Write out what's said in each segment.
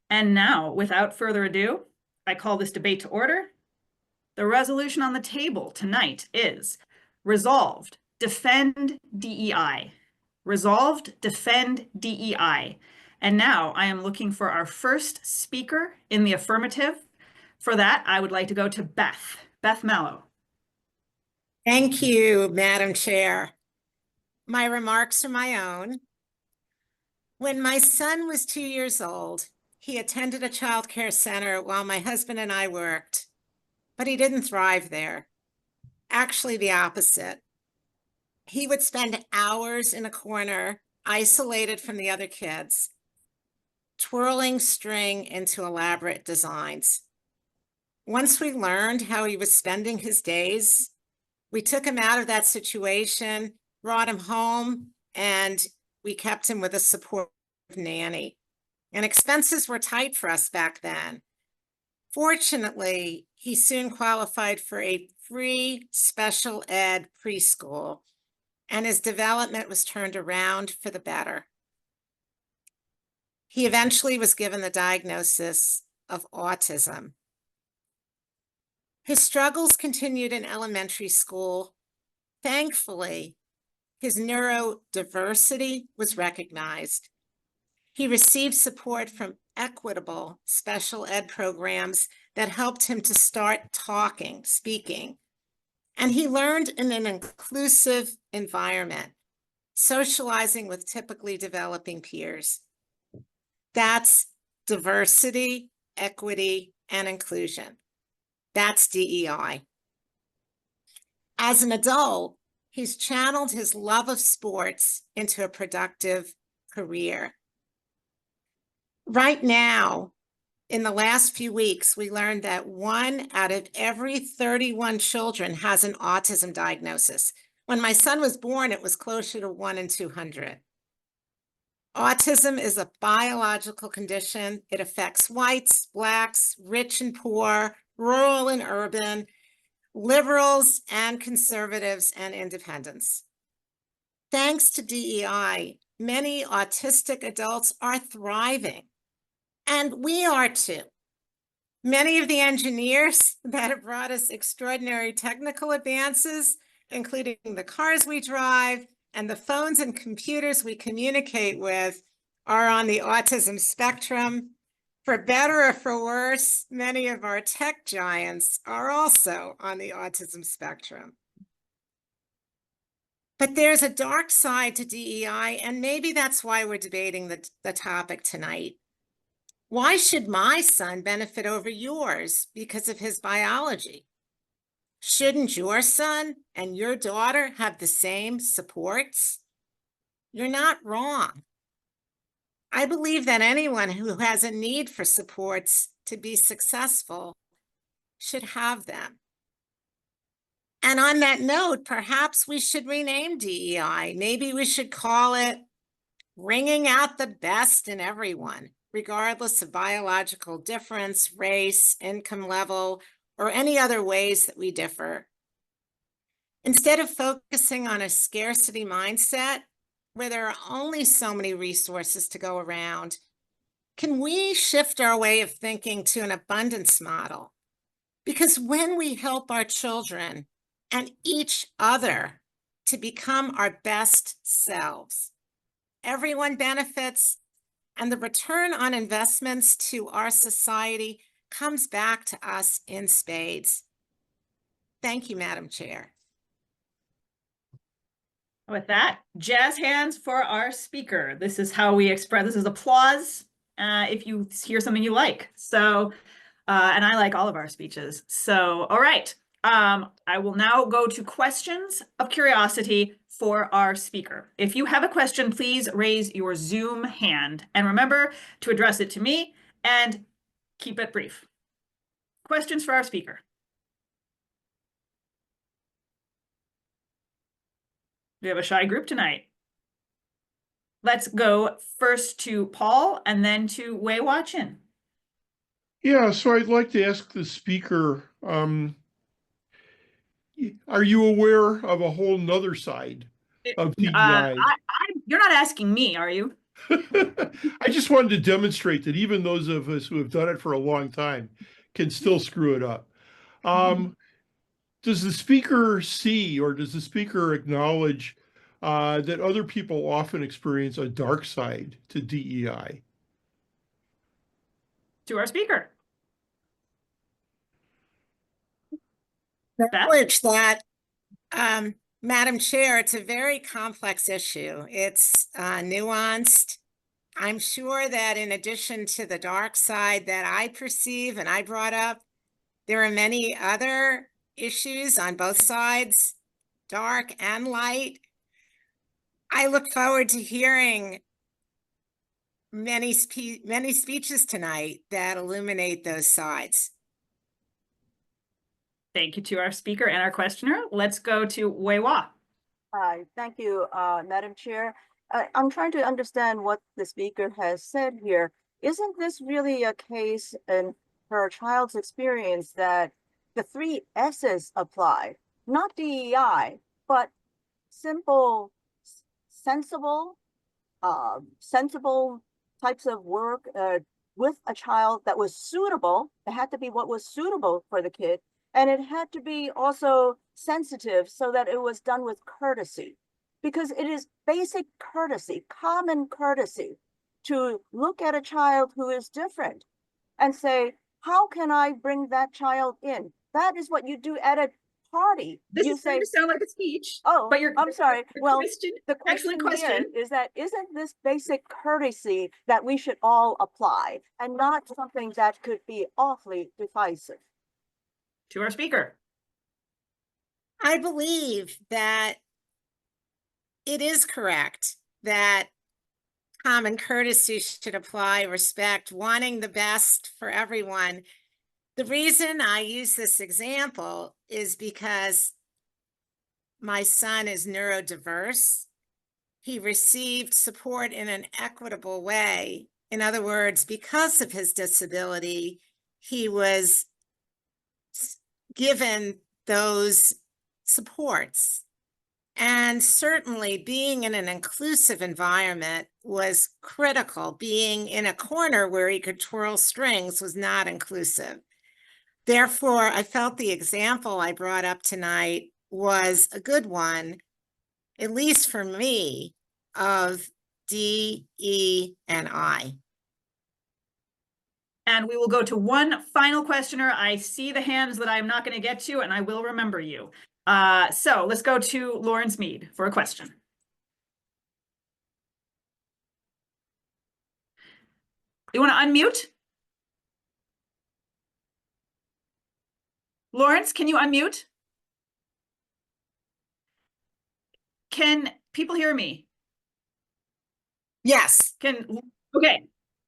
And now, without further ado, I call this debate to order. The resolution on the table tonight is resolved, defend DEI. Resolved, defend DEI. And now I am looking for our first speaker in the affirmative. For that, I would like to go to Beth. Beth Mallow. Thank you, Madam Chair. My remarks are my own. When my son was 2 years old, he attended a child care center while my husband and I worked, but he didn't thrive there. Actually, the opposite. He would spend hours in a corner, isolated from the other kids, twirling string into elaborate designs. Once we learned how he was spending his days, we took him out of that situation, brought him home, and we kept him with a supportive nanny. And expenses were tight for us back then. Fortunately, he soon qualified for a free special ed preschool, and his development was turned around for the better. He eventually was given the diagnosis of autism. His struggles continued in elementary school. Thankfully, his neurodiversity was recognized. He received support from equitable special ed programs that helped him to start talking, speaking. And he learned in an inclusive environment, socializing with typically developing peers. That's diversity, equity, and inclusion. That's DEI. As an adult, he's channeled his love of sports into a productive career. Right now, in the last few weeks, we learned that 1 out of every 31 children has an autism diagnosis. When my son was born, it was closer to 1 in 200. Autism is a biological condition. It affects whites, blacks, rich and poor, rural and urban, liberals and conservatives and independents. Thanks to DEI, many autistic adults are thriving, and we are too. Many of the engineers that have brought us extraordinary technical advances, including the cars we drive and the phones and computers we communicate with, are on the autism spectrum. For better or for worse, many of our tech giants are also on the autism spectrum. But there's a dark side to DEI, and maybe that's why we're debating the topic tonight. Why should my son benefit over yours because of his biology? Shouldn't your son and your daughter have the same supports? You're not wrong. I believe that anyone who has a need for supports to be successful should have them. And on that note, perhaps we should rename DEI. Maybe we should call it bringing out the best in everyone, regardless of biological difference, race, income level, or any other ways that we differ. Instead of focusing on a scarcity mindset, where there are only so many resources to go around, can we shift our way of thinking to an abundance model? Because when we help our children and each other to become our best selves, everyone benefits, and the return on investments to our society comes back to us in spades. Thank you, Madam Chair. With that, jazz hands for our speaker. This is how we express, this is applause if you hear something you like. So, and I like all of our speeches. So, all right. I will now go to questions of curiosity for our speaker. If you have a question, please raise your Zoom hand. And remember to address it to me and keep it brief. Questions for our speaker. We have a shy group tonight. Let's go first to Paul and then to Wei Watchin. Yeah, so I'd like to ask the speaker, are you aware of a whole nother side of DEI? You're not asking me, are you? I just wanted to demonstrate that even those of us who have done it for a long time can still screw it up. Does the speaker see or does the speaker acknowledge that other people often experience a dark side to DEI? To our speaker. Beth? Acknowledge that, Madam Chair, it's a very complex issue. It's nuanced. I'm sure that in addition to the dark side that I perceive and I brought up, there are many other issues on both sides, dark and light. I look forward to hearing many speeches tonight that illuminate those sides. Thank you to our speaker and our questioner. Let's go to Wei Hua. Hi, thank you, Madam Chair. I'm trying to understand what the speaker has said here. Isn't this really a case in her child's experience that the 3 S's apply? Not DEI, but simple, sensible types of work with a child that was suitable. It had to be what was suitable for the kid. And it had to be also sensitive so that it was done with courtesy, because it is basic courtesy, common courtesy, to look at a child who is different and say, how can I bring that child in? That is what you do at a party. This You is going to sound like a speech. oh, but you're, I'm sorry. Well, question, the excellent question question. is that isn't this basic courtesy that we should all apply and not something that could be awfully divisive? To our speaker. I believe that it is correct that common courtesy should apply, respect, wanting the best for everyone. The reason I use this example is because my son is neurodiverse. He received support in an equitable way. In other words, because of his disability, he was given those supports. And certainly being in an inclusive environment was critical. Being in a corner where he could twirl strings was not inclusive. Therefore, I felt the example I brought up tonight was a good one, at least for me, of D, E, and I. And we will go to one final questioner. I see the hands that I'm not going to get to, and I will remember you. So let's go to Lawrence Mead for a question. You want to unmute? Lawrence, can you unmute? Can people hear me? Yes. Okay.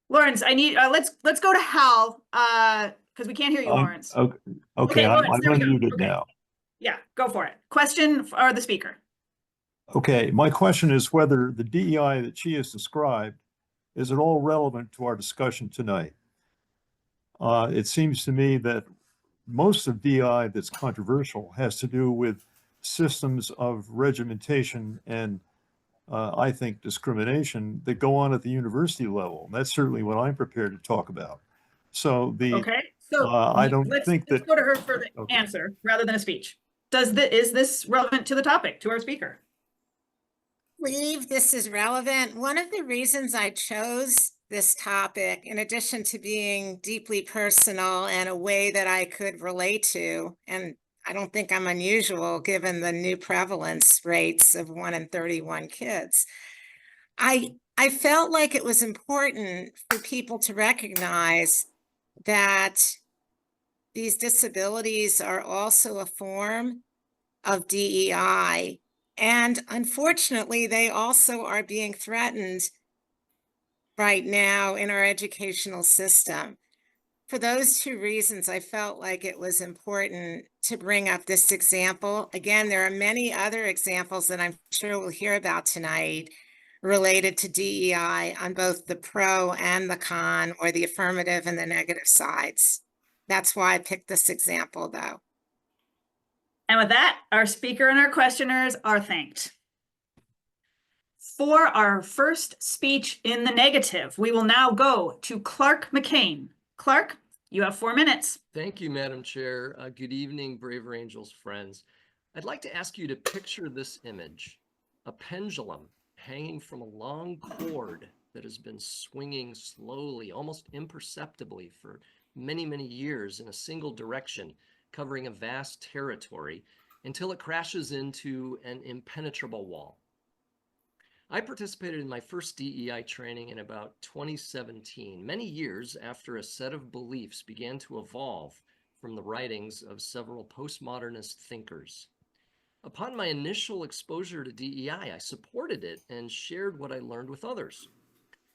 Lawrence, I need, let's go to Hal, because we can't hear you, Lawrence. Okay, I'm Lawrence, there we go. unmuted Okay. now. Yeah, go for it. Question for the speaker. Okay, my question is whether the DEI that she has described is at all relevant to our discussion tonight. It seems to me that most of DEI that's controversial has to do with systems of regimentation and I think discrimination that go on at the university level. And that's certainly what I'm prepared to talk about. So Okay, so I don't think let's that go to her for the okay. answer rather than a speech. Is this relevant to the topic, to our speaker? I believe this is relevant. One of the reasons I chose this topic, in addition to being deeply personal and a way that I could relate to, and I don't think I'm unusual given the new prevalence rates of 1 in 31 kids. I felt like it was important for people to recognize that these disabilities are also a form of DEI. And unfortunately, they also are being threatened right now in our educational system. For those 2 reasons, I felt like it was important to bring up this example. Again, there are many other examples that I'm sure we'll hear about tonight related to DEI on both the pro and the con, or the affirmative and the negative sides. That's why I picked this example, though. And with that, our speaker and our questioners are thanked. For our first speech in the negative, we will now go to Clark McCain. Clark, you have 4 minutes. Thank you, Madam Chair. Good evening, Braver Angels friends. I'd like to ask you to picture this image, a pendulum hanging from a long cord that has been swinging slowly, almost imperceptibly for many, many years in a single direction, covering a vast territory until it crashes into an impenetrable wall. I participated in my first DEI training in about 2017, many years after a set of beliefs began to evolve from the writings of several postmodernist thinkers. Upon my initial exposure to DEI, I supported it and shared what I learned with others.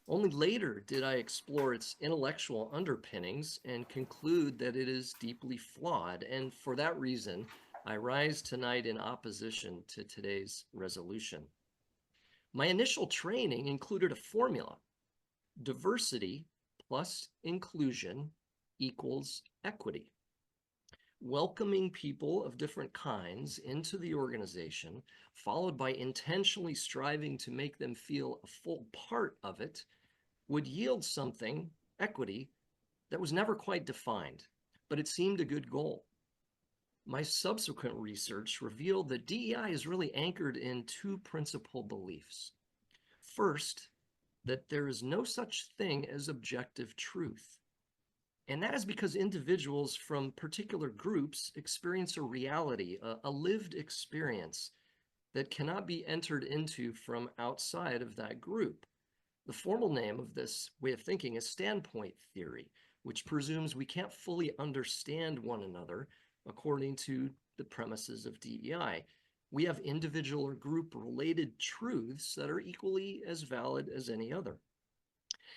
Only later did I explore its intellectual underpinnings and conclude that it is deeply flawed, and for that reason, I rise tonight in opposition to today's resolution. My initial training included a formula: diversity plus inclusion equals equity. Welcoming people of different kinds into the organization, followed by intentionally striving to make them feel a full part of it, would yield something, equity, that was never quite defined, but it seemed a good goal. My subsequent research revealed that DEI is really anchored in 2 principal beliefs. First, that there is no such thing as objective truth. And that is because individuals from particular groups experience a reality, a lived experience that cannot be entered into from outside of that group. The formal name of this way of thinking is standpoint theory, which presumes we can't fully understand one another according to the premises of DEI. We have individual or group related truths that are equally as valid as any other.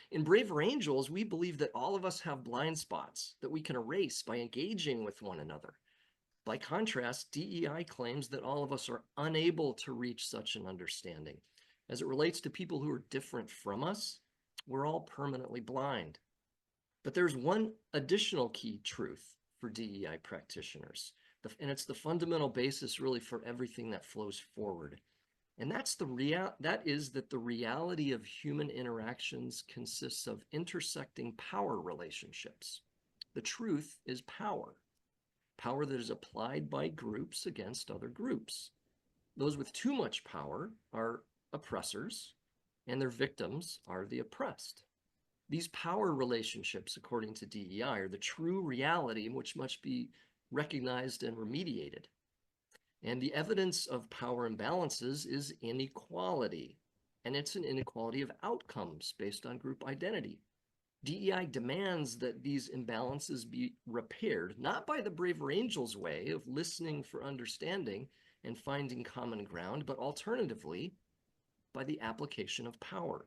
In Braver Angels, we believe that all of us have blind spots that we can erase by engaging with one another. By contrast, DEI claims that all of us are unable to reach such an understanding. As it relates to people who are different from us, we're all permanently blind. But there's one additional key truth for DEI practitioners, and it's the fundamental basis really for everything that flows forward. And that is that the reality of human interactions consists of intersecting power relationships. The truth is power that is applied by groups against other groups. Those with too much power are oppressors, and their victims are the oppressed. These power relationships, according to DEI, are the true reality which must be recognized and remediated. And the evidence of power imbalances is inequality, and it's an inequality of outcomes based on group identity. DEI demands that these imbalances be repaired, not by the Braver Angels way of listening for understanding and finding common ground, but alternatively, by the application of power.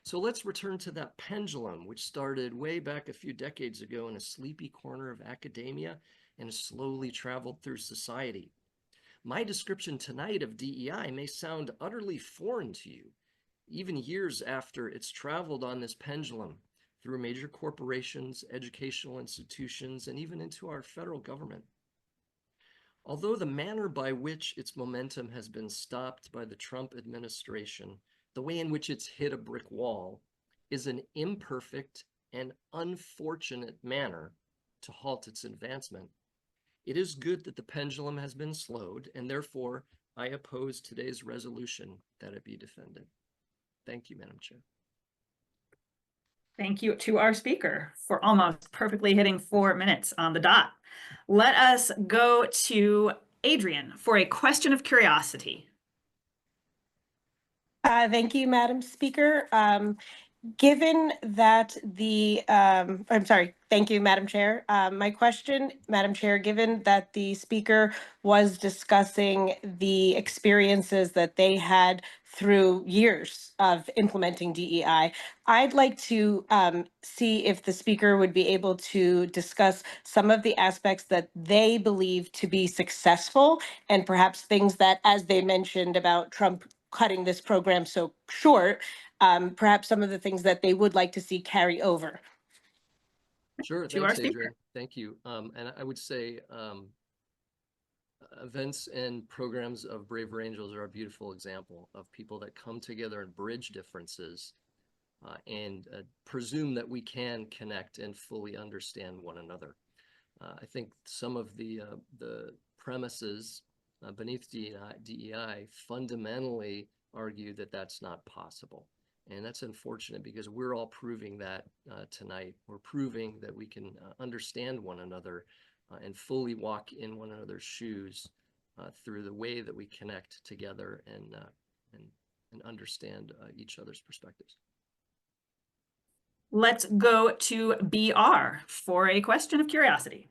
So let's return to that pendulum, which started way back a few decades ago in a sleepy corner of academia and has slowly traveled through society. My description tonight of DEI may sound utterly foreign to you, even years after it's traveled on this pendulum through major corporations, educational institutions, and even into our federal government. Although the manner by which its momentum has been stopped by the Trump administration, the way in which it's hit a brick wall, is an imperfect and unfortunate manner to halt its advancement. It is good that the pendulum has been slowed, and therefore I oppose today's resolution that it be defended. Thank you, Madam Chair. Thank you to our speaker for almost perfectly hitting 4 minutes on the dot. Let us go to Adrian for a question of curiosity. Thank you, Madam Speaker. Given that thank you, Madam Chair. My question, Madam Chair, given that the speaker was discussing the experiences that they had through years of implementing DEI, I'd like to see if the speaker would be able to discuss some of the aspects that they believe to be successful and perhaps things that, as they mentioned about Trump cutting this program so short, perhaps some of the things that they would like to see carry over. Sure, To our thanks, speaker. Adrian. Thank you. And I would say events and programs of Braver Angels are a beautiful example of people that come together and bridge differences and presume that we can connect and fully understand one another. I think some of the premises beneath DEI fundamentally argue that that's not possible. And that's unfortunate because we're all proving that tonight. We're proving that we can understand one another and fully walk in one another's shoes through the way that we connect together and understand each other's perspectives. Let's go to BR for a question of curiosity.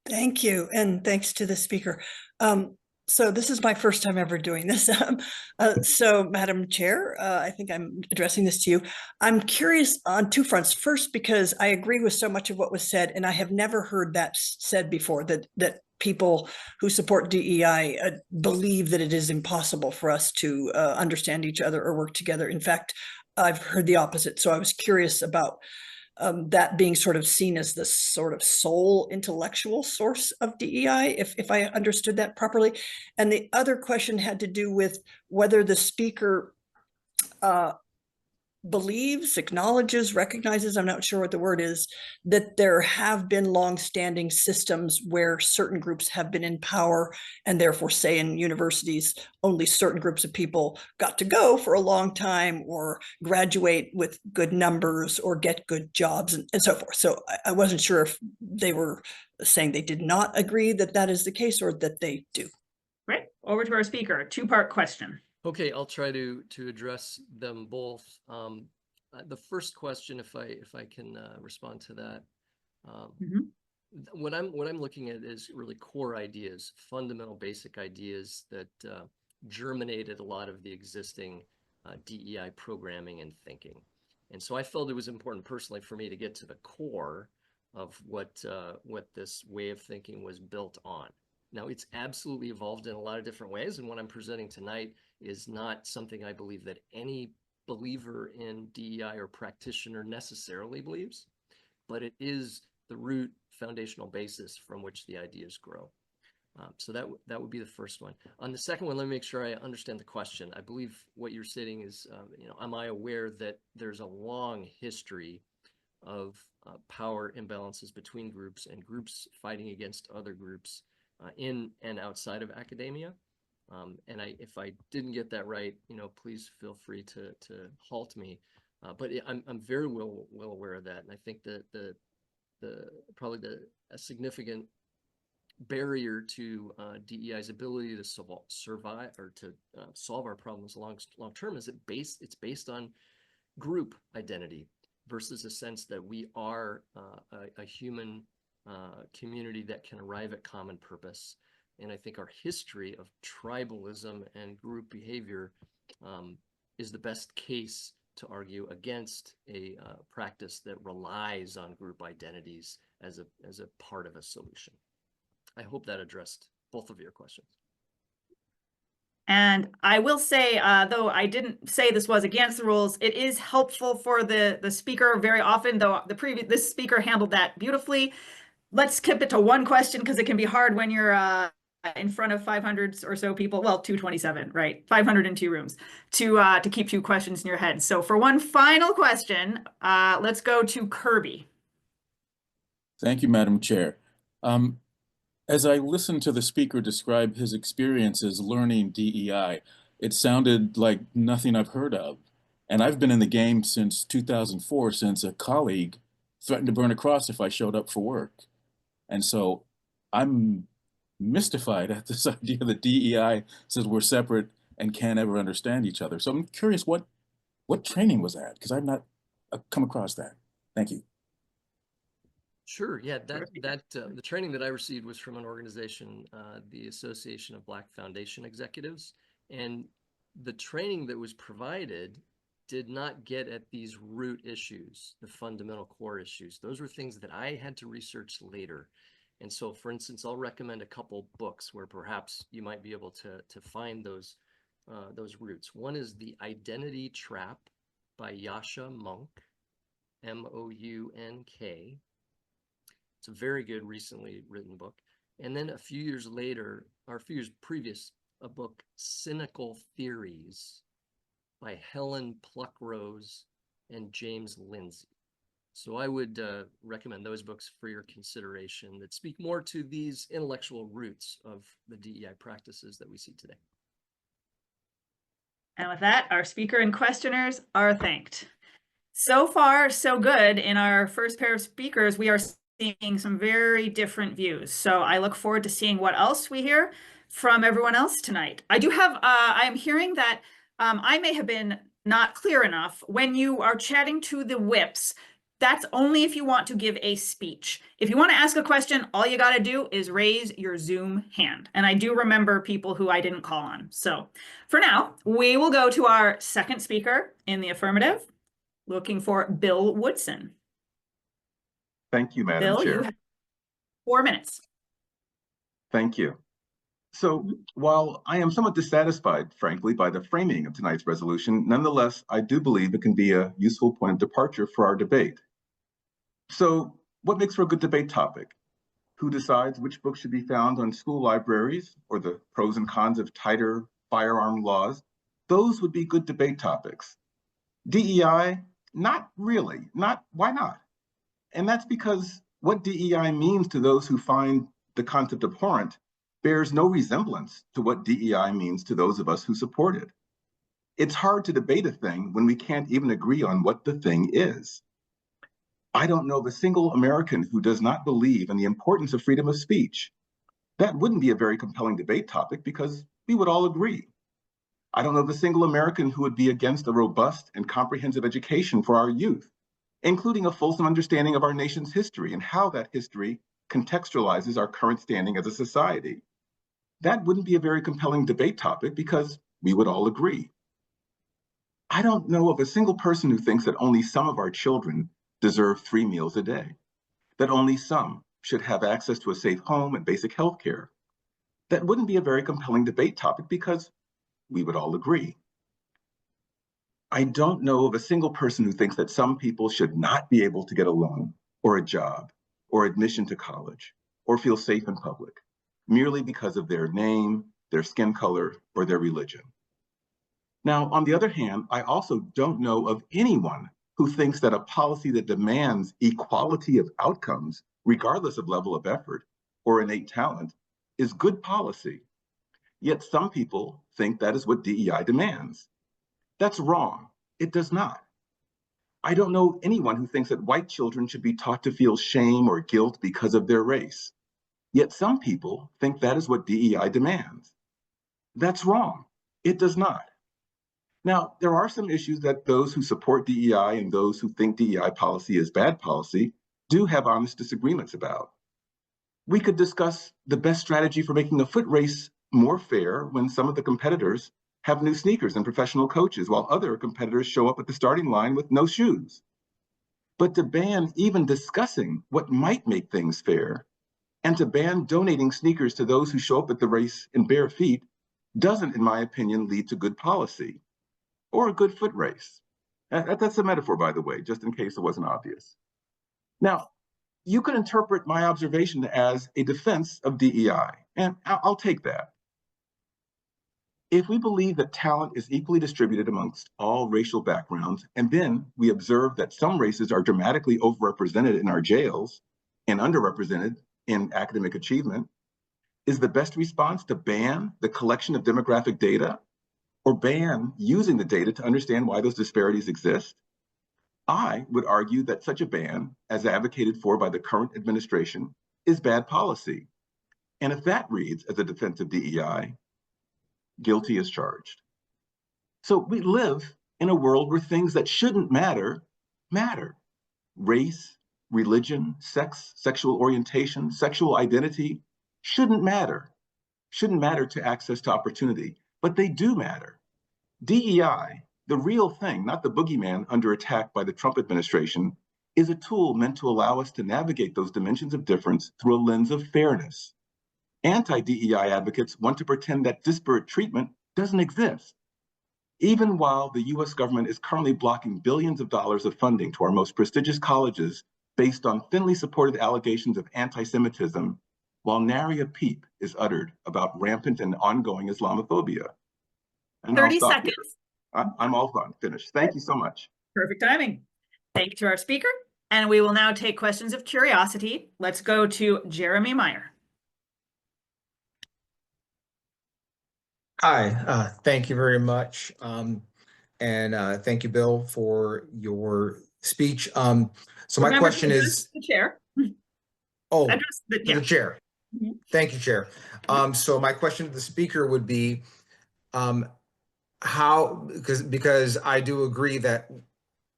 Thank you, and thanks to the speaker. So this is my first time ever doing this. So Madam Chair, I think I'm addressing this to you. I'm curious on two fronts. First, because I agree with so much of what was said, and I have never heard that said before, that people who support DEI believe that it is impossible for us to understand each other or work together. In fact, I've heard the opposite. So I was curious about that being sort of seen as the sort of sole intellectual source of DEI, if I understood that properly. And the other question had to do with whether the speaker believes, acknowledges, recognizes, I'm not sure what the word is, that there have been long-standing systems where certain groups have been in power, and therefore, say in universities, only certain groups of people got to go for a long time or graduate with good numbers or get good jobs and so forth. So I wasn't sure if they were saying they did not agree that that is the case or that they do. Great. Over to our speaker. Two-part question. Okay, I'll try to address them both. The first question, if I can respond to that, what I'm looking at is really core ideas, fundamental basic ideas that germinated a lot of the existing DEI programming and thinking. And so I felt it was important personally for me to get to the core of what this way of thinking was built on. Now, it's absolutely evolved in a lot of different ways, and what I'm presenting tonight is not something I believe that any believer in DEI or practitioner necessarily believes, but it is the root foundational basis from which the ideas grow. So that would be the first one. On the second one, let me make sure I understand the question. I believe what you're saying is, am I aware that there's a long history of power imbalances between groups and groups fighting against other groups in and outside of academia? And if I didn't get that right, please feel free to halt me. But I'm very well aware of that, and I think that probably a significant barrier to DEI's ability to survive or to solve our problems long term is it's based on group identity versus a sense that we are a human community that can arrive at common purpose. And I think our history of tribalism and group behavior is the best case to argue against a practice that relies on group identities as a part of a solution. I hope that addressed both of your questions. And I will say, though I didn't say this was against the rules, it is helpful for the speaker very often, though this speaker handled that beautifully. Let's skip it to one question because it can be hard when you're in front of 500 or so people. Well, 227, right? 502 rooms to keep two questions in your head. So for one final question, let's go to Kirby. Thank you, Madam Chair. As I listened to the speaker describe his experiences learning DEI, it sounded like nothing I've heard of. And I've been in the game since 2004, since a colleague threatened to burn a cross if I showed up for work. And so I'm mystified at this idea that DEI says we're separate and can't ever understand each other. So I'm curious what training was that? Because I've not come across that. Thank you. Sure. Yeah, the training that I received was from an organization, the Association of Black Foundation Executives, and the training that was provided did not get at these root issues, the fundamental core issues. Those were things that I had to research later. And so, for instance, I'll recommend a couple books where perhaps you might be able to find those roots. One is The Identity Trap by Yasha Monk, M-O-U-N-K. It's a very good, recently written book. And then a few years later, or a few years previous, a book, Cynical Theories by Helen Pluckrose and James Lindsay. So I would recommend those books for your consideration that speak more to these intellectual roots of the DEI practices that we see today. And with that, our speaker and questioners are thanked. So far, so good. In our first pair of speakers, we are seeing some very different views. So I look forward to seeing what else we hear from everyone else tonight. I do have, I am hearing that I may have been not clear enough. When you are chatting to the whips, that's only if you want to give a speech. If you want to ask a question, all you got to do is raise your Zoom hand. And I do remember people who I didn't call on. So for now, we will go to our second speaker in the affirmative, looking for Bill Woodson. Thank you, Madam Bill, Chair. you have 4 minutes. Thank you. So while I am somewhat dissatisfied, frankly, by the framing of tonight's resolution, nonetheless, I do believe it can be a useful point of departure for our debate. So what makes for a good debate topic? Who decides which books should be found on school libraries, or the pros and cons of tighter firearm laws? Those would be good debate topics. DEI, not really. Why not? And that's because what DEI means to those who find the concept abhorrent bears no resemblance to what DEI means to those of us who support it. It's hard to debate a thing when we can't even agree on what the thing is. I don't know of a single American who does not believe in the importance of freedom of speech. That wouldn't be a very compelling debate topic because we would all agree. I don't know of a single American who would be against a robust and comprehensive education for our youth, including a fulsome understanding of our nation's history and how that history contextualizes our current standing as a society. That wouldn't be a very compelling debate topic because we would all agree. I don't know of a single person who thinks that only some of our children deserve 3 meals a day, that only some should have access to a safe home and basic health care. That wouldn't be a very compelling debate topic because we would all agree. I don't know of a single person who thinks that some people should not be able to get a loan or a job or admission to college or feel safe in public merely because of their name, their skin color, or their religion. Now, on the other hand, I also don't know of anyone who thinks that a policy that demands equality of outcomes, regardless of level of effort or innate talent, is good policy. Yet some people think that is what DEI demands. That's wrong. It does not. I don't know anyone who thinks that white children should be taught to feel shame or guilt because of their race. Yet some people think that is what DEI demands. That's wrong. It does not. Now, there are some issues that those who support DEI and those who think DEI policy is bad policy do have honest disagreements about. We could discuss the best strategy for making a foot race more fair when some of the competitors have new sneakers and professional coaches, while other competitors show up at the starting line with no shoes. But to ban even discussing what might make things fair, and to ban donating sneakers to those who show up at the race in bare feet, doesn't, in my opinion, lead to good policy or a good foot race. That's a metaphor, by the way, just in case it wasn't obvious. Now, you could interpret my observation as a defense of DEI, and I'll take that. If we believe that talent is equally distributed amongst all racial backgrounds, and then we observe that some races are dramatically overrepresented in our jails and underrepresented in academic achievement, is the best response to ban the collection of demographic data or ban using the data to understand why those disparities exist? I would argue that such a ban, as advocated for by the current administration, is bad policy. And if that reads as a defense of DEI, guilty as charged. So we live in a world where things that shouldn't matter, matter. Race, religion, sex, sexual orientation, sexual identity shouldn't matter to access to opportunity, but they do matter. DEI, the real thing, not the boogeyman under attack by the Trump administration, is a tool meant to allow us to navigate those dimensions of difference through a lens of fairness. Anti-DEI advocates want to pretend that disparate treatment doesn't exist. Even while the US government is currently blocking billions of dollars of funding to our most prestigious colleges based on thinly supported allegations of anti-Semitism, while nary a peep is uttered about rampant and ongoing Islamophobia. And 30 I'll stop seconds. here. I'm all done, finished. Thank you so much. Perfect timing. Thank you to our speaker. And we will now take questions of curiosity. Let's go to Jeremy Meyer. Hi, thank you very much. And thank you, Bill, for your speech. So my Remember question to is, address the chair. oh, Address the, to yeah. the chair. Mhm. Thank you, Chair. So my question to the speaker would be, because I do agree that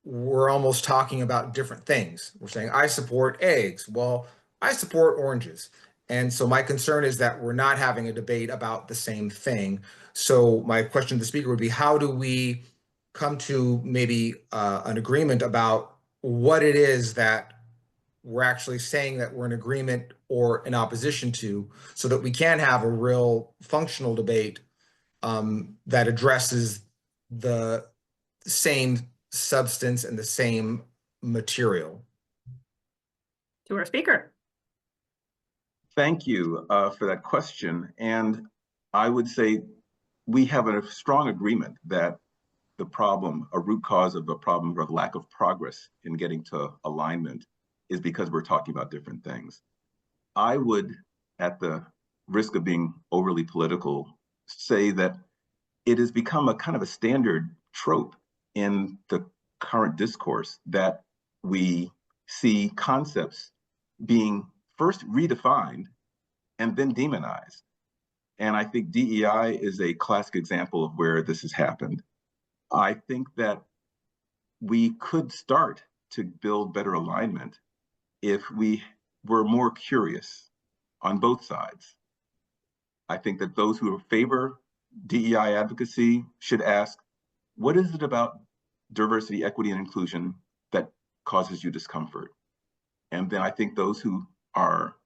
we're almost talking about different things. We're saying, I support eggs. Well, I support oranges. And so my concern is that we're not having a debate about the same thing. So my question to the speaker would be, how do we come to maybe an agreement about what it is that we're actually saying that we're in agreement or in opposition to, so that we can have a real functional debate that addresses the same substance and the same material. To our speaker. Thank you for that question. And I would say we have a strong agreement that the problem, a root cause of the problem or the lack of progress in getting to alignment is because we're talking about different things. I would, at the risk of being overly political, say that it has become a kind of a standard trope in the current discourse that we see concepts being first redefined and then demonized. And I think DEI is a classic example of where this has happened. I think that we could start to build better alignment if we were more curious on both sides. I think that those who favor DEI advocacy should ask, what is it about diversity, equity, and inclusion that causes you discomfort? And then I think those who are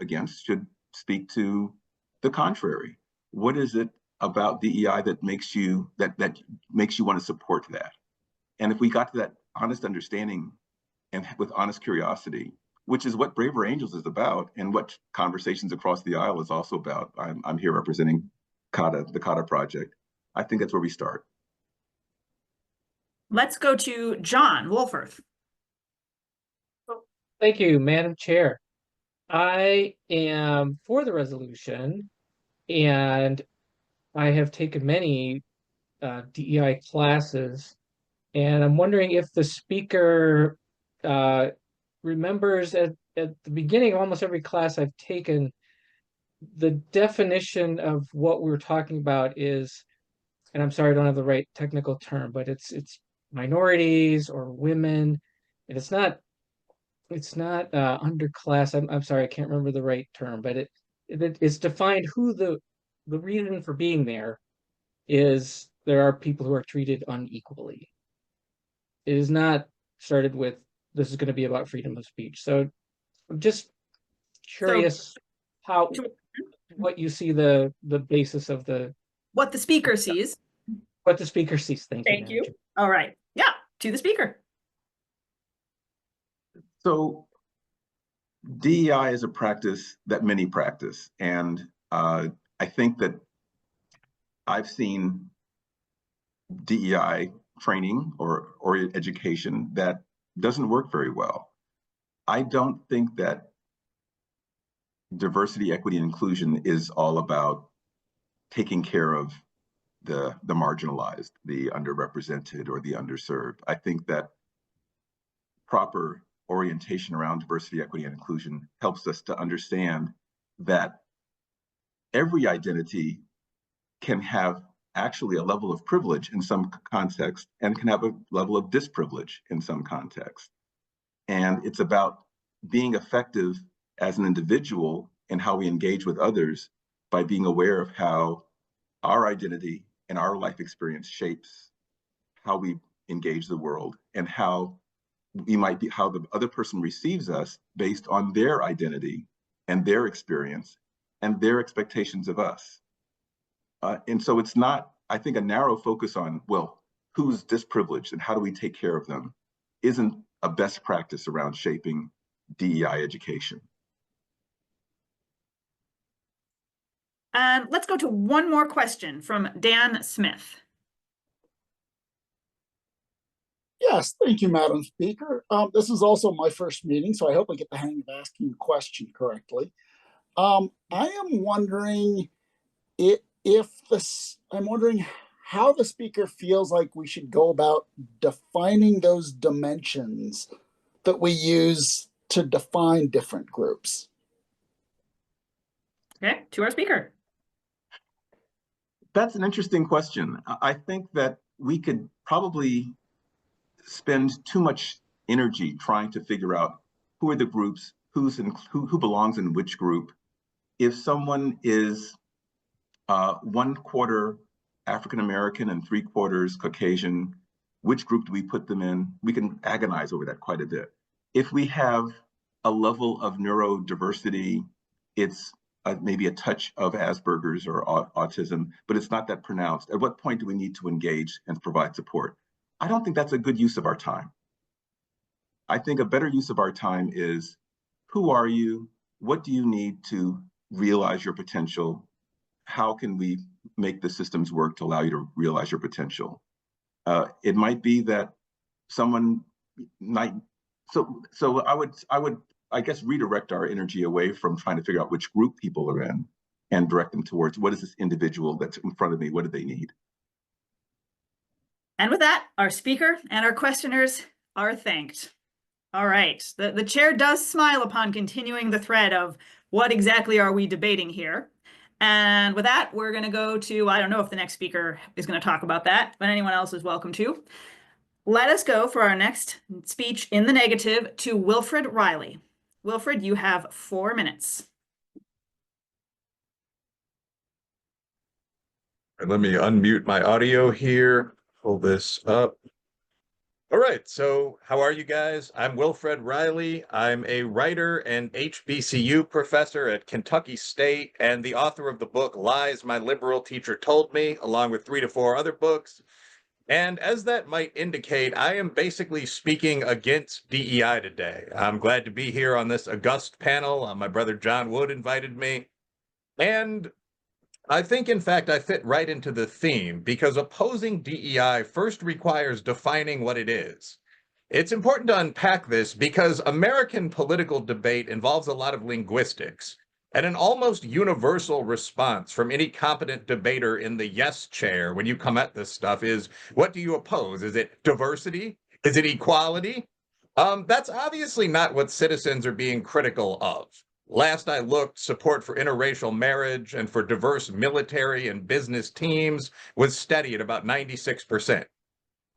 against should speak to the contrary. What is it about DEI that makes you want to support that? And if we got to that honest understanding and with honest curiosity, which is what Braver Angels is about and what Conversations Across the Aisle is also about. I'm here representing the CATA project. I think that's where we start. Let's go to John Wolforth. Thank you, Madam Chair. I am for the resolution, and I have taken many DEI classes, and I'm wondering if the speaker remembers at the beginning of almost every class I've taken, the definition of what we're talking about is, and I'm sorry I don't have the right technical term, but it's minorities or women, and it's not underclass. I'm sorry, I can't remember the right term, but it's defined who the reason for being there is. There are people who are treated unequally. It is not started with, this is going to be about freedom of speech. So I'm just curious what you see the basis of what the speaker sees. What the speaker sees. Thank you. All right. Yeah, to the speaker. So DEI is a practice that many practice. And I think that I've seen DEI training or education that doesn't work very well. I don't think that diversity, equity, and inclusion is all about taking care of the marginalized, the underrepresented, or the underserved. I think that proper orientation around diversity, equity, and inclusion helps us to understand that every identity can have actually a level of privilege in some context and can have a level of disprivilege in some context. And it's about being effective as an individual and how we engage with others by being aware of how our identity and our life experience shapes how we engage the world and how the other person receives us based on their identity and their experience and their expectations of us. And so it's not, I think, a narrow focus on, well, who's disprivileged and how do we take care of them isn't a best practice around shaping DEI education. And let's go to one more question from Dan Smith. Yes, thank you, Madam Speaker. This is also my first meeting, so I hope I get the hang of asking the question correctly. I am wondering I'm wondering how the speaker feels like we should go about defining those dimensions that we use to define different groups. Okay, to our speaker. That's an interesting question. I think that we could probably spend too much energy trying to figure out who are the groups, who belongs in which group. If someone is 1/4 African American and 3/4 Caucasian, which group do we put them in? We can agonize over that quite a bit. If we have a level of neurodiversity, it's maybe a touch of Asperger's or autism, but it's not that pronounced. At what point do we need to engage and provide support? I don't think that's a good use of our time. I think a better use of our time is, who are you? What do you need to realize your potential? How can we make the systems work to allow you to realize your potential? It might be that someone might, so I would, I guess, redirect our energy away from trying to figure out which group people are in and direct them towards, what is this individual that's in front of me? What do they need? And with that, our speaker and our questioners are thanked. All right, the chair does smile upon continuing the thread of what exactly are we debating here. And with that, we're going to go to, I don't know if the next speaker is going to talk about that, but anyone else is welcome to. Let us go for our next speech in the negative to Wilfred Riley. Wilfred, you have 4 minutes. And let me unmute my audio here, pull this up. All right, so how are you guys? I'm Wilfred Riley. I'm a writer and HBCU professor at Kentucky State and the author of the book Lies My Liberal Teacher Told Me, along with 3 to 4 other books. And as that might indicate, I am basically speaking against DEI today. I'm glad to be here on this august panel. My brother John Wood invited me. And I think, in fact, I fit right into the theme because opposing DEI first requires defining what it is. It's important to unpack this because American political debate involves a lot of linguistics, and an almost universal response from any competent debater in the yes chair when you come at this stuff is, what do you oppose? Is it diversity? Is it equality? That's obviously not what citizens are being critical of. Last I looked, support for interracial marriage and for diverse military and business teams was steady at about 96%.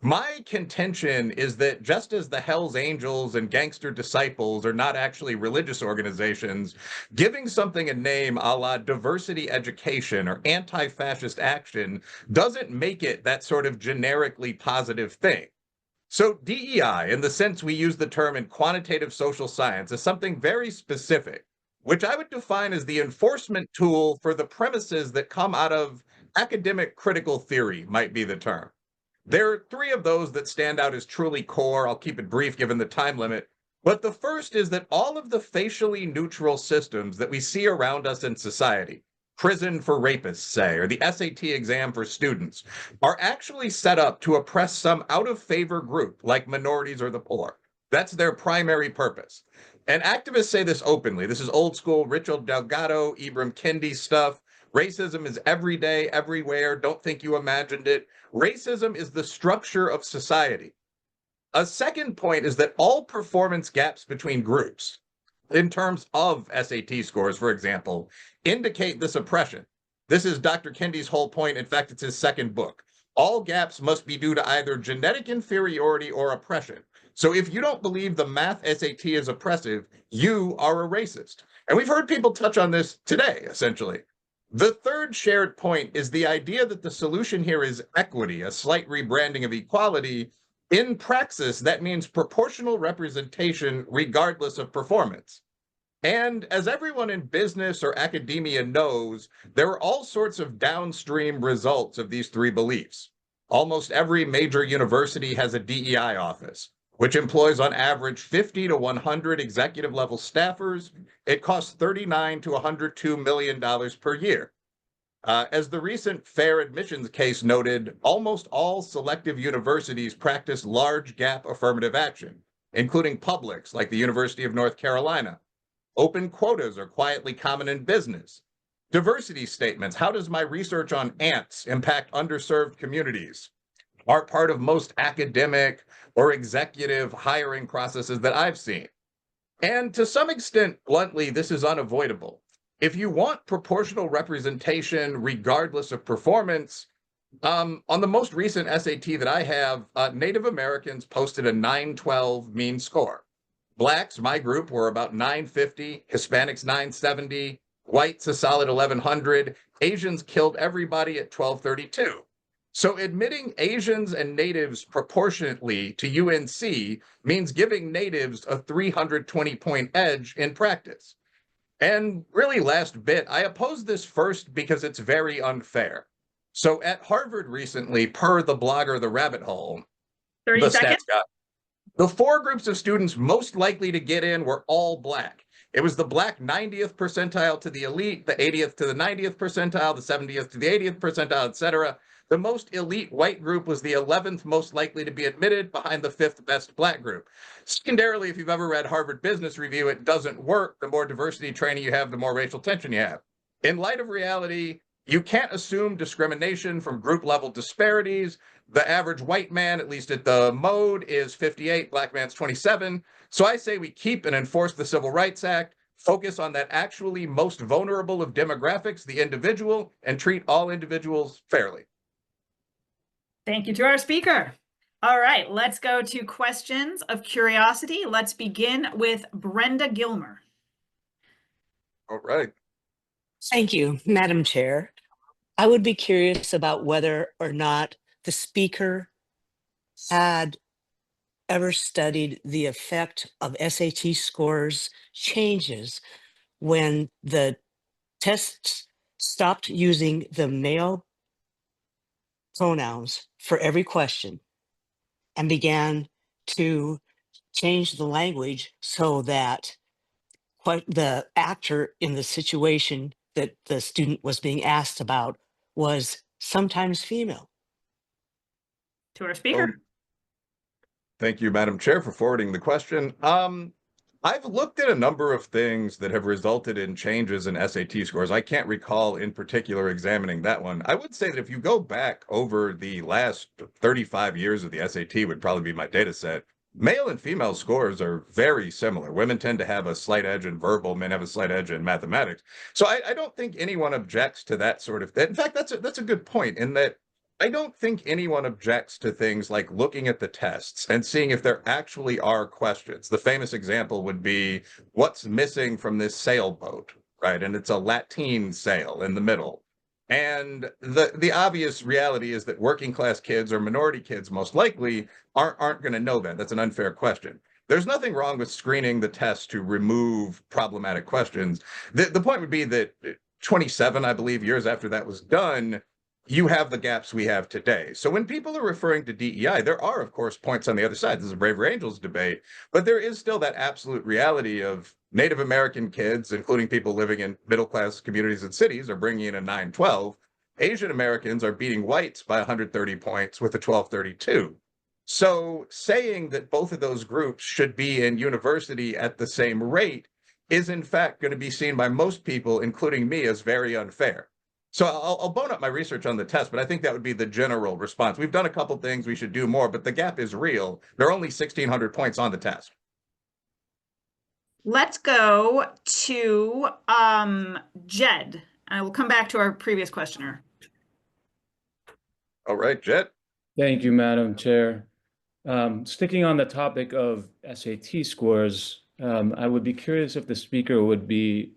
My contention is that just as the Hells Angels and Gangster Disciples are not actually religious organizations, giving something a name a la diversity education or anti-fascist action doesn't make it that sort of generically positive thing. So DEI, in the sense we use the term in quantitative social science, is something very specific, which I would define as the enforcement tool for the premises that come out of academic critical theory, might be the term. There are 3 of those that stand out as truly core. I'll keep it brief given the time limit. But the first is that all of the facially neutral systems that we see around us in society, prison for rapists, say, or the SAT exam for students, are actually set up to oppress some out-of-favor group, like minorities or the poor. That's their primary purpose. And activists say this openly. This is old school Richard Delgado, Ibram Kendi stuff. Racism is every day, everywhere. Don't think you imagined it. Racism is the structure of society. A second point is that all performance gaps between groups, in terms of SAT scores, for example, indicate this oppression. This is Dr. Kendi's whole point. In fact, it's his second book. All gaps must be due to either genetic inferiority or oppression. So if you don't believe the math SAT is oppressive, you are a racist. And we've heard people touch on this today, essentially. The third shared point is the idea that the solution here is equity, a slight rebranding of equality. In praxis, that means proportional representation regardless of performance. And as everyone in business or academia knows, there are all sorts of downstream results of these 3 beliefs. Almost every major university has a DEI office, which employs on average 50 to 100 executive level staffers. It costs $39 to $102 million per year. As the recent fair admissions case noted, almost all selective universities practice large gap affirmative action, including publics like the University of North Carolina. Open quotas are quietly common in business. Diversity statements, how does my research on ants impact underserved communities, are part of most academic or executive hiring processes that I've seen. And to some extent, bluntly, this is unavoidable. If you want proportional representation regardless of performance, on the most recent SAT that I have, Native Americans posted a 912 mean score. Blacks, my group, were about 950, Hispanics 970, whites a solid 1100, Asians killed everybody at 1232. So admitting Asians and natives proportionately to UNC means giving natives a 320-point edge in practice. And really, last bit, I oppose this first because it's very unfair. So at Harvard recently, per the blogger The Rabbit Hole, 30 the seconds. stats guy, the 4 groups of students most likely to get in were all Black. It was the Black 90th percentile to the elite, the 80th to the 90th percentile, the 70th to the 80th percentile, etc. The most elite white group was the 11th most likely to be admitted, behind the 5th best Black group. Secondarily, if you've ever read Harvard Business Review, it doesn't work. The more diversity training you have, the more racial tension you have. In light of reality, you can't assume discrimination from group level disparities. The average white man, at least at the mode, is 58, Black man's 27. So I say we keep and enforce the Civil Rights Act, focus on that actually most vulnerable of demographics, the individual, and treat all individuals fairly. Thank you to our speaker. All right, let's go to questions of curiosity. Let's begin with Brenda Gilmer. All right. Thank you, Madam Chair. I would be curious about whether or not the speaker had ever studied the effect of SAT scores changes when the tests stopped using the male pronouns for every question and began to change the language so that the actor in the situation that the student was being asked about was sometimes female. To our speaker. Thank you, Madam Chair, for forwarding the question. I've looked at a number of things that have resulted in changes in SAT scores. I can't recall in particular examining that one. I would say that if you go back over the last 35 years of the SAT, would probably be my data set, male and female scores are very similar. Women tend to have a slight edge in verbal, men have a slight edge in mathematics. So I don't think anyone objects to that sort of thing. In fact, that's a good point, in that I don't think anyone objects to things like looking at the tests and seeing if there actually are questions. The famous example would be, what's missing from this sailboat, right? And it's a lateen sail in the middle. And the obvious reality is that working class kids or minority kids most likely aren't going to know that. That's an unfair question. There's nothing wrong with screening the test to remove problematic questions. The point would be that 27, I believe, years after that was done, you have the gaps we have today. So when people are referring to DEI, there are, of course, points on the other side. This is a Braver Angels debate, but there is still that absolute reality of Native American kids, including people living in middle-class communities and cities, are bringing in a 912. Asian Americans are beating whites by 130 points with a 1232. So saying that both of those groups should be in university at the same rate is, in fact, going to be seen by most people, including me, as very unfair. So I'll bone up my research on the test, but I think that would be the general response. We've done a couple things, we should do more, but the gap is real. There are only 1,600 points on the test. Let's go to Jed. I will come back to our previous questioner. All right, Jed. Thank you, Madam Chair. Sticking on the topic of SAT scores, I would be curious if the speaker would be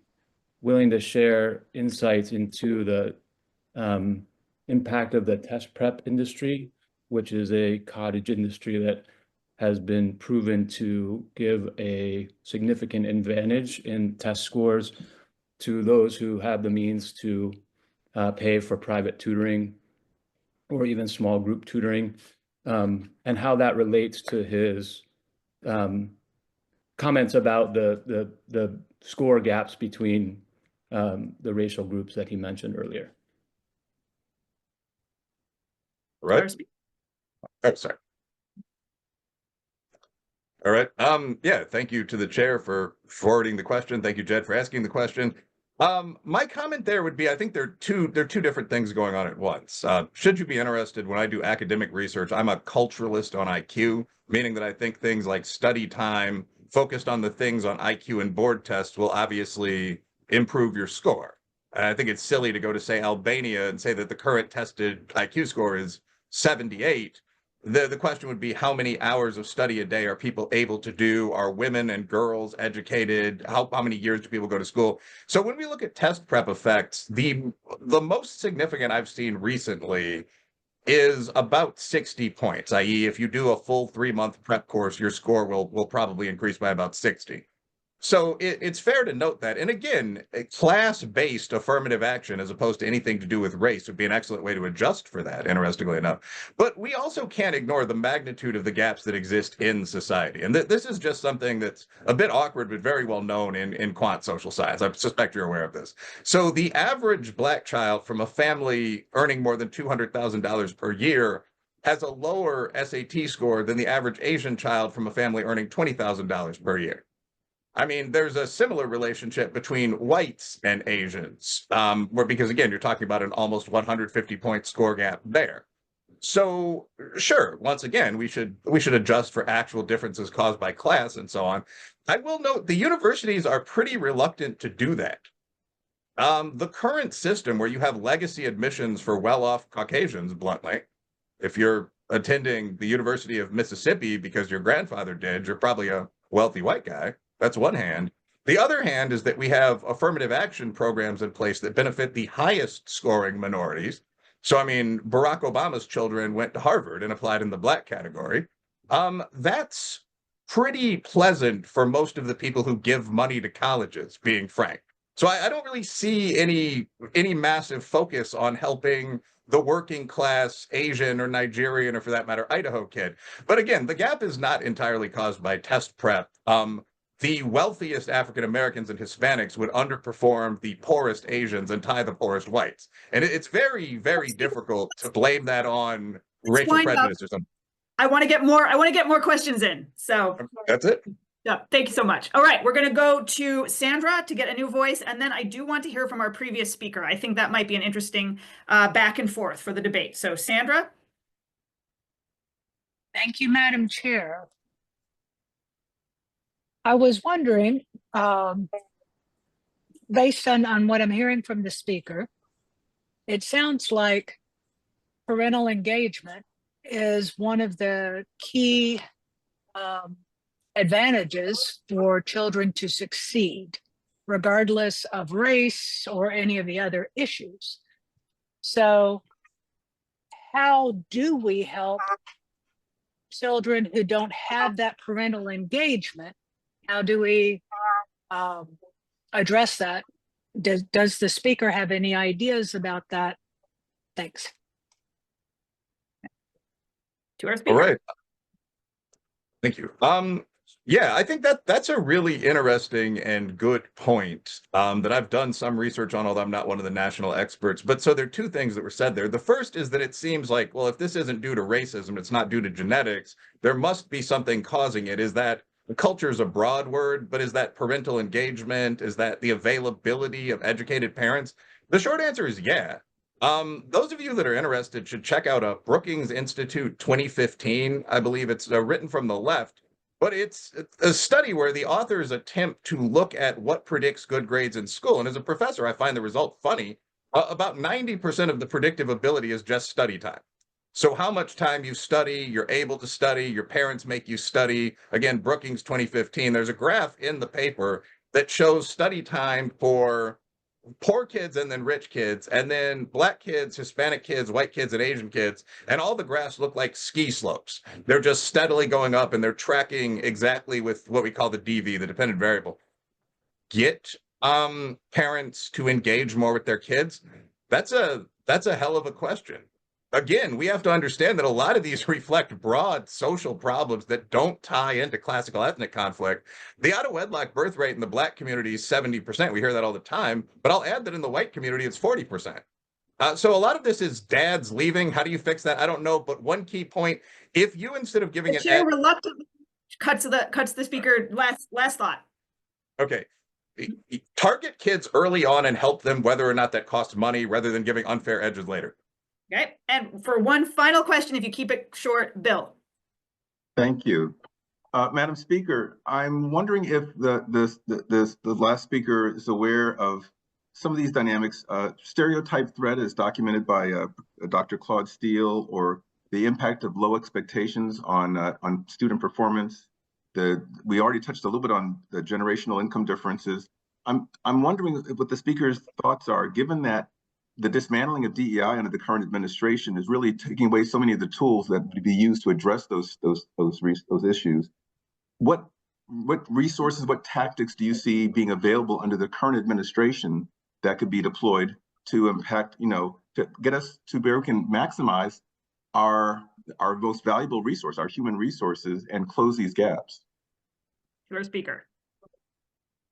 willing to share insights into the impact of the test prep industry, which is a cottage industry that has been proven to give a significant advantage in test scores to those who have the means to pay for private tutoring or even small group tutoring, and how that relates to his comments about the score gaps between the racial groups that he mentioned earlier. Right. Oh, sorry. All right. Yeah, thank you to the chair for forwarding the question. Thank you, Jed, for asking the question. My comment there would be, I think there are two different things going on at once. Should you be interested, when I do academic research, I'm a culturalist on IQ, meaning that I think things like study time focused on the things on IQ and board tests will obviously improve your score. And I think it's silly to go to, say, Albania and say that the current tested IQ score is 78. The question would be, how many hours of study a day are people able to do? Are women and girls educated? How many years do people go to school? So when we look at test prep effects, the most significant I've seen recently is about 60 points, i.e., if you do a full 3-month prep course, your score will probably increase by about 60. So it's fair to note that. And again, a class-based affirmative action, as opposed to anything to do with race, would be an excellent way to adjust for that, interestingly enough. But we also can't ignore the magnitude of the gaps that exist in society. And this is just something that's a bit awkward, but very well known in quant social science. I suspect you're aware of this. So the average Black child from a family earning more than $200,000 per year has a lower SAT score than the average Asian child from a family earning $20,000 per year. I mean, there's a similar relationship between whites and Asians, because again, you're talking about an almost 150-point score gap there. So sure, once again, we should adjust for actual differences caused by class and so on. I will note the universities are pretty reluctant to do that. The current system where you have legacy admissions for well-off Caucasians, bluntly, if you're attending the University of Mississippi because your grandfather did, you're probably a wealthy white guy. That's one hand. The other hand is that we have affirmative action programs in place that benefit the highest scoring minorities. So, I mean, Barack Obama's children went to Harvard and applied in the Black category. That's pretty pleasant for most of the people who give money to colleges, being frank. So I don't really see any massive focus on helping the working class Asian or Nigerian, or for that matter, Idaho kid. But again, the gap is not entirely caused by test prep. The wealthiest African Americans and Hispanics would underperform the poorest Asians and tie the poorest whites. And it's very, very difficult to blame that on racial prejudice or something. I want to get more questions in. So that's it. Yeah, thank you so much. All right, we're going to go to Sandra to get a new voice, and then I do want to hear from our previous speaker. I think that might be an interesting back and forth for the debate. So Sandra. Thank you, Madam Chair. I was wondering, based on what I'm hearing from the speaker, it sounds like parental engagement is one of the key advantages for children to succeed, regardless of race or any of the other issues. So how do we help children who don't have that parental engagement? How do we address that? Does the speaker have any ideas about that? Thanks. To our speaker. All right. Thank you. Yeah, I think that's a really interesting and good point that I've done some research on, although I'm not one of the national experts. But so there are two things that were said there. The first is that it seems like, well, if this isn't due to racism, it's not due to genetics, there must be something causing it. Is that the culture is a broad word, but is that parental engagement? Is that the availability of educated parents? The short answer is yeah. Those of you that are interested should check out a Brookings Institute 2015. I believe it's written from the left. But it's a study where the authors attempt to look at what predicts good grades in school. And as a professor, I find the result funny. About 90% of the predictive ability is just study time. So how much time you study, you're able to study, your parents make you study. Again, Brookings 2015, there's a graph in the paper that shows study time for poor kids and then rich kids, and then Black kids, Hispanic kids, white kids, and Asian kids, and all the graphs look like ski slopes. They're just steadily going up, and they're tracking exactly with what we call the DV, the dependent variable. Get parents to engage more with their kids? That's a hell of a question. Again, we have to understand that a lot of these reflect broad social problems that don't tie into classical ethnic conflict. The out-of-wedlock birth rate in the Black community is 70%. We hear that all the time, but I'll add that in the white community, it's 40%. So a lot of this is dads leaving. How do you fix that? I don't know. But one key point, if you, instead of giving The an chair reluctantly cuts the speaker last thought. okay, target kids early on and help them whether or not that costs money rather than giving unfair edges later. Okay. And for one final question, if you keep it short, Bill. Thank you. Madam Speaker, I'm wondering if the last speaker is aware of some of these dynamics. Stereotype threat is documented by Dr. Claude Steele, or the impact of low expectations on student performance. We already touched a little bit on the generational income differences. I'm wondering what the speaker's thoughts are, given that the dismantling of DEI under the current administration is really taking away so many of the tools that would be used to address those issues. What resources, what tactics do you see being available under the current administration that could be deployed to impact, to get us to where we can maximize our most valuable resource, our human resources, and close these gaps? Your speaker.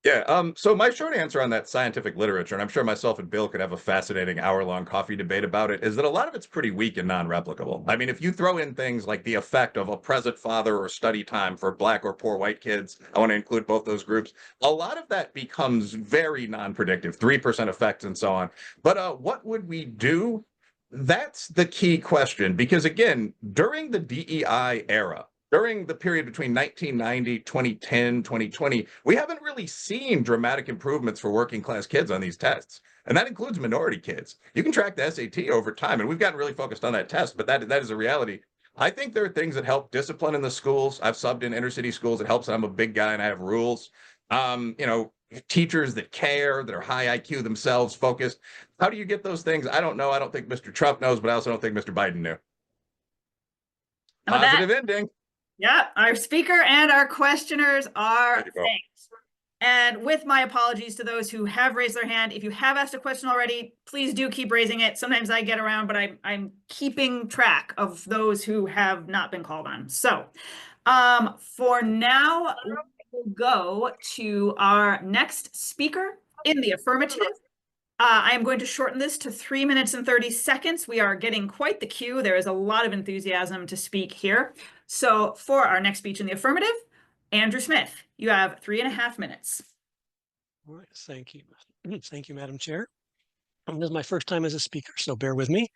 Yeah, so my short answer on that scientific literature, and I'm sure myself and Bill could have a fascinating hour-long coffee debate about it, is that a lot of it's pretty weak and non-replicable. I mean, if you throw in things like the effect of a present father or study time for Black or poor white kids, I want to include both those groups, a lot of that becomes very non-predictive, 3% effects and so on. But what would we do? That's the key question, because again, during the DEI era, during the period between 1990, 2010, 2020, we haven't really seen dramatic improvements for working class kids on these tests. And that includes minority kids. You can track the SAT over time, and we've gotten really focused on that test, but that is a reality. I think there are things that help discipline in the schools. I've subbed in inner city schools. It helps that I'm a big guy and I have rules. Teachers that care, that are high IQ themselves, focused. How do you get those things? I don't know. I don't think Mr. Trump knows, but I also don't think Mr. Biden knew. Positive ending. Yeah, our speaker and our questioners are thanked. And with my apologies to those who have raised their hand, if you have asked a question already, please do keep raising it. Sometimes I get around, but I'm keeping track of those who have not been called on. So for now, we'll go to our next speaker in the affirmative. I am going to shorten this to 3 minutes and 30 seconds. We are getting quite the queue. There is a lot of enthusiasm to speak here. So for our next speech in the affirmative, Andrew Smith, you have 3.5 minutes. All right, thank you. Thank you, Madam Chair. This is my first time as a speaker, so bear with me.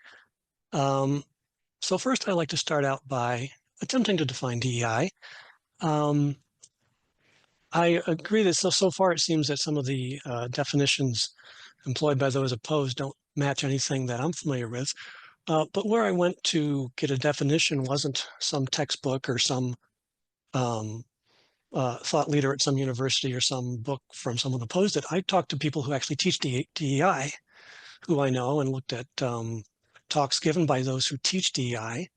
So first, I'd like to start out by attempting to define DEI. I agree that so far it seems that some of the definitions employed by those opposed don't match anything that I'm familiar with. But where I went to get a definition wasn't some textbook or some thought leader at some university or some book from someone who opposed it. I talked to people who actually teach DEI, who I know, and looked at talks given by those who teach DEI.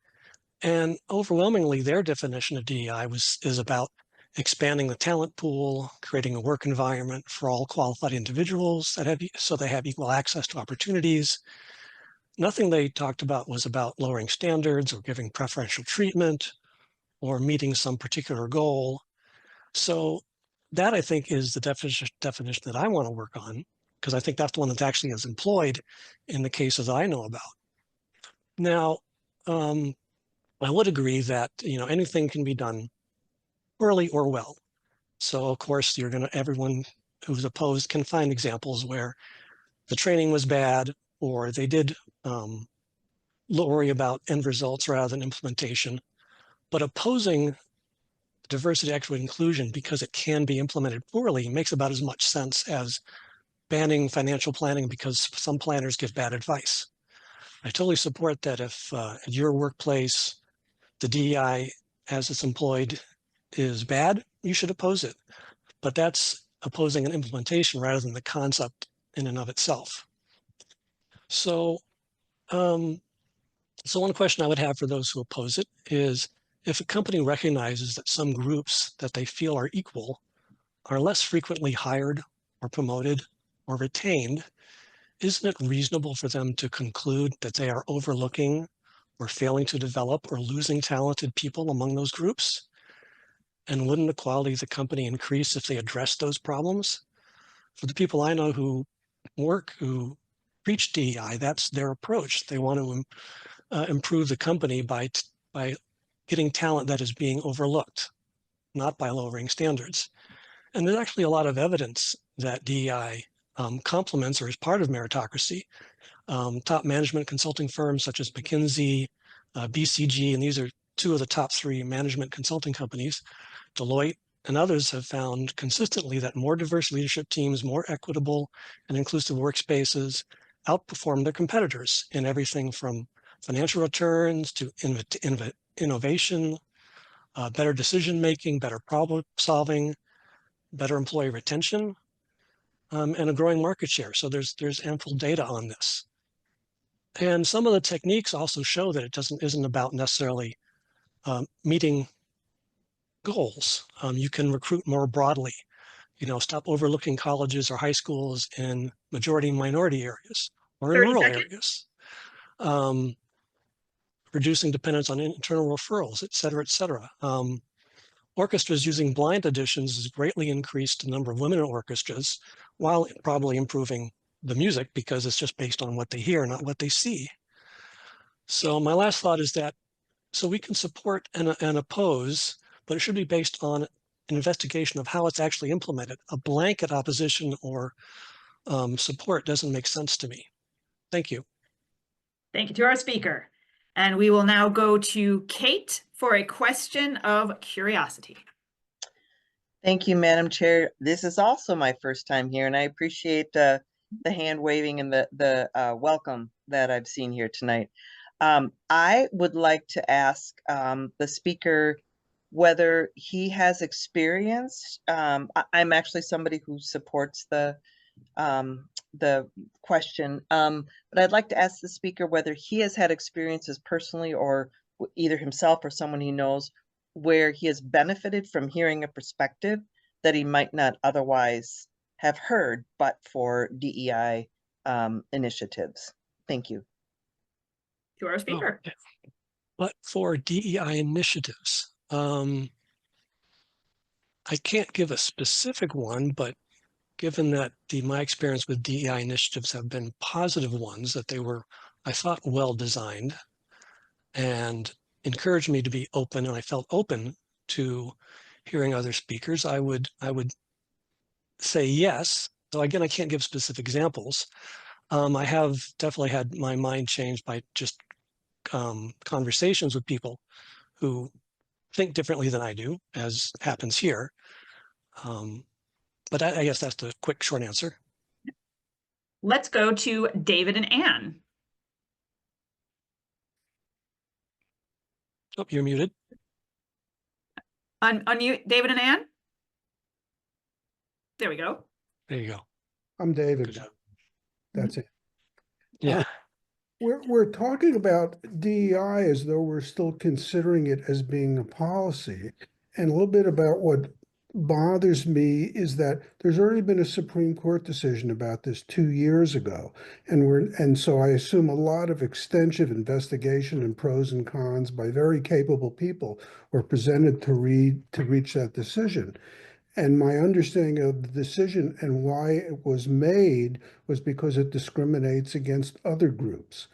And overwhelmingly, their definition of DEI is about expanding the talent pool, creating a work environment for all qualified individuals so they have equal access to opportunities. Nothing they talked about was about lowering standards or giving preferential treatment or meeting some particular goal. So that, I think, is the definition that I want to work on, because I think that's the one that actually is employed in the cases I know about. Now, I would agree that anything can be done poorly or well. So of course, everyone who's opposed can find examples where the training was bad, or they did worry about end results rather than implementation. But opposing diversity, equity, inclusion because it can be implemented poorly makes about as much sense as banning financial planning because some planners give bad advice. I totally support that if at your workplace, the DEI as it's employed is bad, you should oppose it. But that's opposing an implementation rather than the concept in and of itself. So, so one question I would have for those who oppose it is, if a company recognizes that some groups that they feel are equal are less frequently hired or promoted or retained, isn't it reasonable for them to conclude that they are overlooking or failing to develop or losing talented people among those groups? And wouldn't the quality of the company increase if they addressed those problems? For the people I know who preach DEI. That's their approach. They want to improve the company by getting talent that is being overlooked, not by lowering standards. And there's actually a lot of evidence that DEI complements or is part of meritocracy. Top management consulting firms such as McKinsey, BCG, and these are two of the top 3 management consulting companies, Deloitte and others have found consistently that more diverse leadership teams, more equitable and inclusive workspaces outperform their competitors in everything from financial returns to innovation, better decision-making, better problem solving, better employee retention, and a growing market share. So there's ample data on this. And some of the techniques also show that it isn't about necessarily meeting goals. You can recruit more broadly, stop overlooking colleges or high schools in majority minority areas or in 30 rural seconds. areas. Reducing dependence on internal referrals, et cetera, et cetera. Orchestras using blind auditions has greatly increased the number of women in orchestras while probably improving the music because it's just based on what they hear, not what they see. So my last thought is that so we can support and oppose, but it should be based on an investigation of how it's actually implemented. A blanket opposition or support doesn't make sense to me. Thank you. Thank you to our speaker. And we will now go to Kate for a question of curiosity. Thank you, Madam Chair. This is also my first time here, and I appreciate the hand waving and the welcome that I've seen here tonight. I would like to ask the speaker whether he has experience. I'm actually somebody who supports the question, but I'd like to ask the speaker whether he has had experiences personally or either himself or someone he knows where he has benefited from hearing a perspective that he might not otherwise have heard, but for DEI initiatives. Thank you. To our speaker. But for DEI initiatives, I can't give a specific one, but given that my experience with DEI initiatives have been positive ones, that they were, I thought, well designed and encouraged me to be open, and I felt open to hearing other speakers, I would say yes. So again, I can't give specific examples. I have definitely had my mind changed by just conversations with people who think differently than I do, as happens here. But I guess that's the quick, short answer. Let's go to David and Anne. Oh, you're muted. Unmute David and Anne. There we go. There you go. I'm David. That's it. Yeah. We're talking about DEI as though we're still considering it as being a policy. And a little bit about what bothers me is that there's already been a Supreme Court decision about this 2 years ago. And so I assume a lot of extensive investigation and pros and cons by very capable people were presented to reach that decision. And my understanding of the decision and why it was made was because it discriminates against other groups.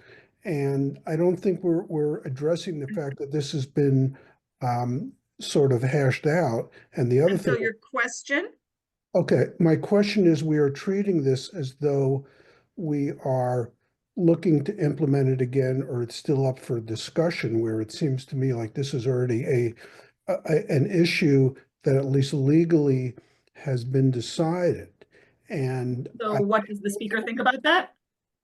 And I don't think we're addressing the fact that this has been sort of hashed out. And the other thing. So your question? Okay, my question is, we are treating this as though we are looking to implement it again, or it's still up for discussion, where it seems to me like this is already an issue that at least legally has been decided. And so what does the speaker think about that?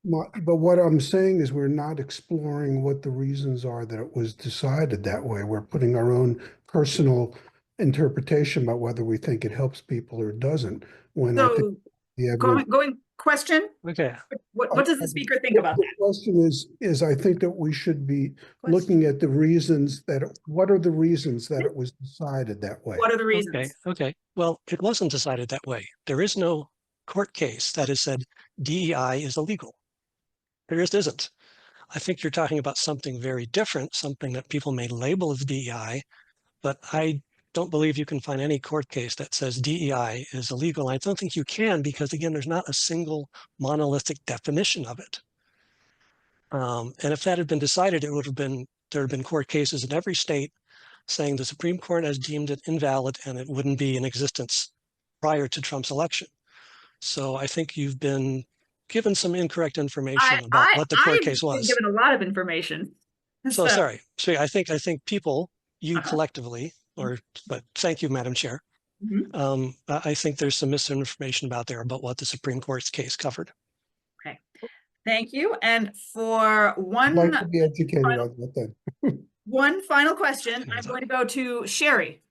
But what I'm saying is we're not exploring what the reasons are that it was decided that way. We're putting our own personal interpretation about whether we think it helps people or doesn't. When so I think the evidence, going question. Okay. What does the speaker think about that? The question is I think that we should be looking at the reasons what are the reasons that it was decided that way? What are the reasons? Okay. Well, it wasn't decided that way. There is no court case that has said DEI is illegal. There just isn't. I think you're talking about something very different, something that people may label as DEI, but I don't believe you can find any court case that says DEI is illegal. I don't think you can because, again, there's not a single monolithic definition of it. And if that had been decided, there would have been court cases in every state saying the Supreme Court has deemed it invalid and it wouldn't be in existence prior to Trump's election. So I think you've been given some incorrect information about what the court case was. I've been given a lot of information. So sorry. So I think people, you collectively, Mm-hmm. but thank you, Madam Chair. Mhm. I think there's some misinformation about there about what the Supreme Court's case covered. Okay, thank you. And for I'd one, like to be educated on that then. one final question, I'm going to go to Sherry.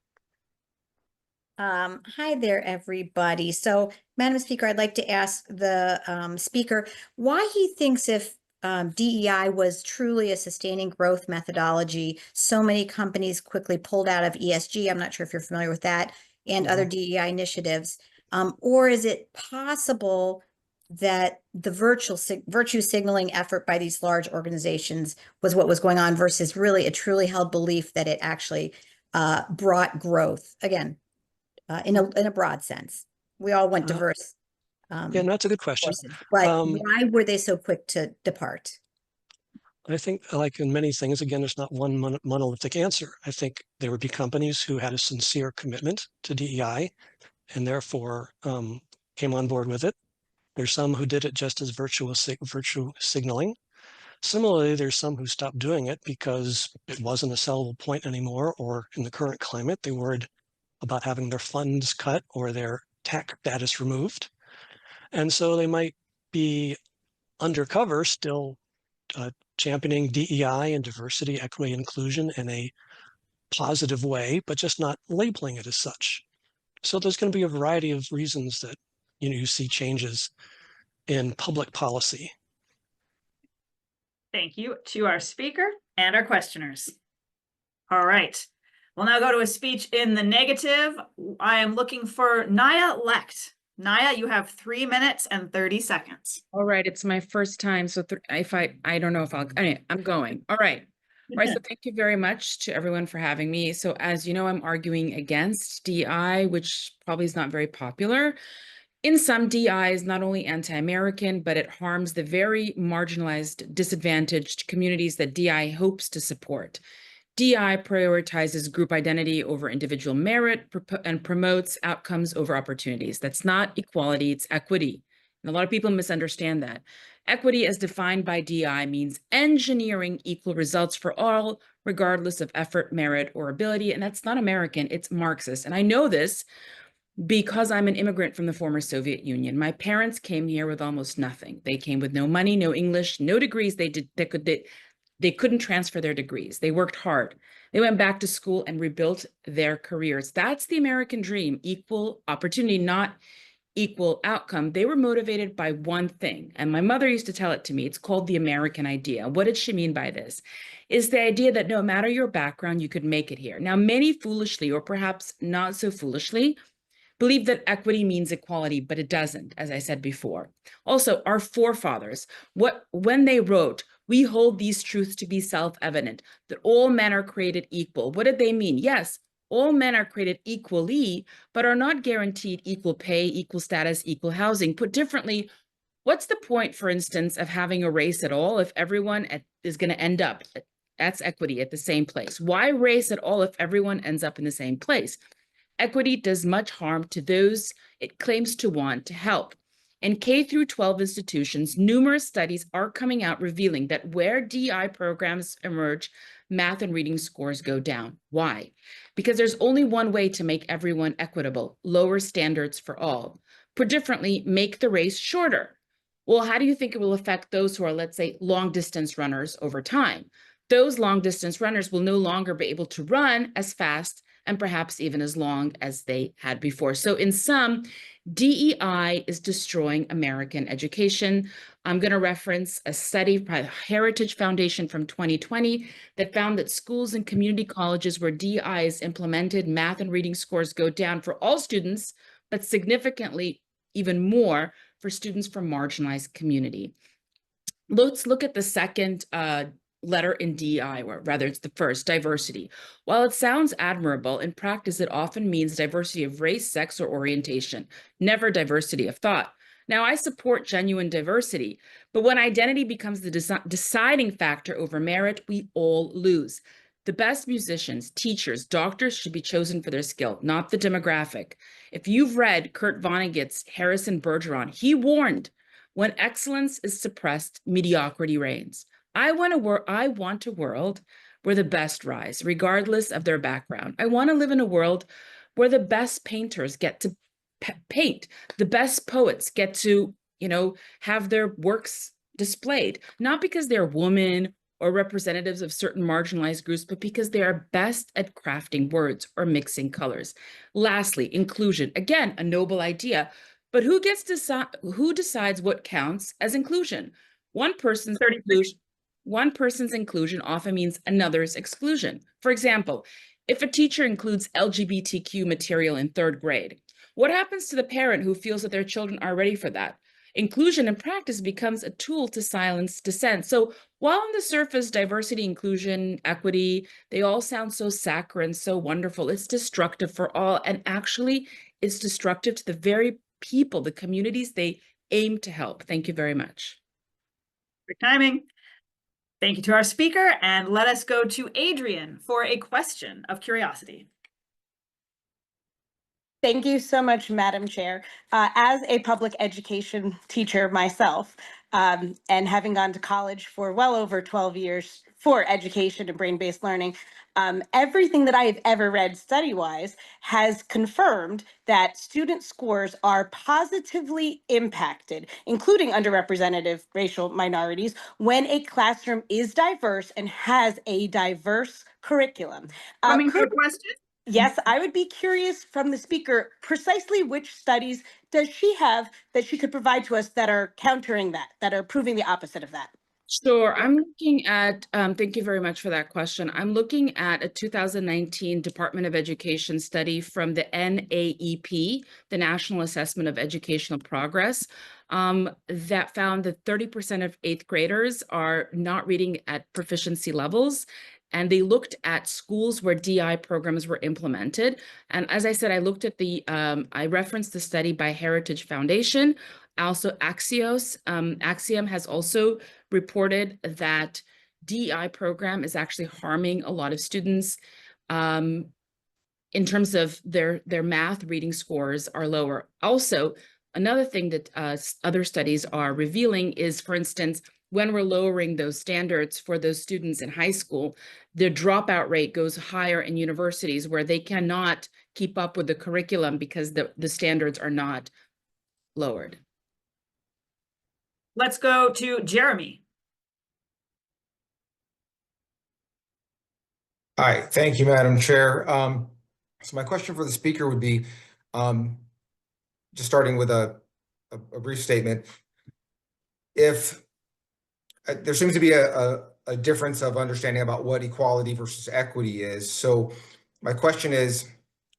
Hi there, everybody. So, Madam Speaker, I'd like to ask the speaker why he thinks if DEI was truly a sustaining growth methodology, so many companies quickly pulled out of ESG. I'm not sure if you're familiar with that and other DEI initiatives. Or is it possible that the virtue signaling effort by these large organizations was what was going on versus really a truly held belief that it actually brought growth? Again, in a broad sense, we all want diverse. Yeah, that's a good question. But why were they so quick to depart? I think, like in many things, again, there's not one monolithic answer. I think there would be companies who had a sincere commitment to DEI and therefore came on board with it. There's some who did it just as virtue signaling. Similarly, there's some who stopped doing it because it wasn't a sellable point anymore, or in the current climate, they worried about having their funds cut or their tax status removed. And so they might be undercover still championing DEI and diversity, equity, inclusion in a positive way, but just not labeling it as such. So there's going to be a variety of reasons that you see changes in public policy. Thank you to our speaker and our questioners. All right. We'll now go to a speech in the negative. I am looking for Naya Lecht. Naya, you have 3 minutes and 30 seconds. All right, it's my first time, so if I don't know if anyway, I'm going. All right. All right, so thank you very much to everyone for having me. So as you know, I'm arguing against DEI, which probably is not very popular. In some, DEI is not only anti-American, but it harms the very marginalized, disadvantaged communities that DEI hopes to support. DEI prioritizes group identity over individual merit and promotes outcomes over opportunities. That's not equality, it's equity. And a lot of people misunderstand that. Equity as defined by DEI means engineering equal results for all, regardless of effort, merit, or ability. And that's not American, it's Marxist. And I know this because I'm an immigrant from the former Soviet Union. My parents came here with almost nothing. They came with no money, no English, no degrees. They couldn't transfer their degrees. They worked hard. They went back to school and rebuilt their careers. That's the American dream, equal opportunity, not equal outcome. They were motivated by one thing. And my mother used to tell it to me. It's called the American idea. What did she mean by this? It's the idea that no matter your background, you could make it here. Now, many foolishly, or perhaps not so foolishly, believe that equity means equality, but it doesn't, as I said before. Also, our forefathers, when they wrote, "We hold these truths to be self-evident, that all men are created equal." What did they mean? Yes, all men are created equally, but are not guaranteed equal pay, equal status, equal housing. Put differently, what's the point, for instance, of having a race at all if everyone is going to end up, that's equity, at the same place? Why race at all if everyone ends up in the same place? Equity does much harm to those it claims to want to help. In K through 12 institutions, numerous studies are coming out revealing that where DEI programs emerge, math and reading scores go down. Why? Because there's only one way to make everyone equitable: lower standards for all. Put differently, make the race shorter. Well, how do you think it will affect those who are, let's say, long distance runners over time? Those long distance runners will no longer be able to run as fast and perhaps even as long as they had before. So in sum, DEI is destroying American education. I'm going to reference a study by the Heritage Foundation from 2020 that found that schools and community colleges where DEI is implemented, math and reading scores go down for all students, but significantly even more for students from marginalized community. Let's look at the second letter in DEI, or rather it's the first, diversity. While it sounds admirable, in practice it often means diversity of race, sex, or orientation, never diversity of thought. Now, I support genuine diversity, but when identity becomes the deciding factor over merit, we all lose. The best musicians, teachers, doctors should be chosen for their skill, not the demographic. If you've read Kurt Vonnegut's Harrison Bergeron, he warned, when excellence is suppressed, mediocrity reigns. I want a world where the best rise, regardless of their background. I want to live in a world where the best painters get to paint, the best poets get to, have their works displayed, not because they're women or representatives of certain marginalized groups, but because they are best at crafting words or mixing colors. Lastly, inclusion, again, a noble idea, but who decides what counts as inclusion? One person's inclusion often means another's exclusion. For example, if a teacher includes LGBTQ material in 3rd grade, what happens to the parent who feels that their children are ready for that? Inclusion in practice becomes a tool to silence dissent. So while on the surface, diversity, inclusion, equity, they all sound so saccharine, so wonderful, it's destructive for all. And actually, it's destructive to the very people, the communities they aim to help. Thank you very much. Good timing. Thank you to our speaker, and let us go to Adrian for a question of curiosity. Thank you so much, Madam Chair. As a public education teacher myself, and having gone to college for well over 12 years for education and brain-based learning, everything that I have ever read study-wise has confirmed that student scores are positively impacted, including underrepresented racial minorities, when a classroom is diverse and has a diverse curriculum. Coming to a question? Yes, I would be curious from the speaker, precisely which studies does she have that she could provide to us that are countering that are proving the opposite of that? Sure. I'm looking at, thank you very much for that question. I'm looking at a 2019 Department of Education study from the NAEP, the National Assessment of Educational Progress, that found that 30% of 8th graders are not reading at proficiency levels. And they looked at schools where DI programs were implemented. And as I said, I looked at I referenced the study by Heritage Foundation, also Axios. Axiom has also reported that DEI program is actually harming a lot of students. In terms of their math reading scores are lower. Also, another thing that other studies are revealing is, for instance, when we're lowering those standards for those students in high school, the dropout rate goes higher in universities where they cannot keep up with the curriculum because the standards are not lowered. Let's go to Jeremy. Hi, thank you, Madam Chair. So my question for the speaker would be, just starting with a brief statement. If there seems to be a difference of understanding about what equality versus equity is. So my question is,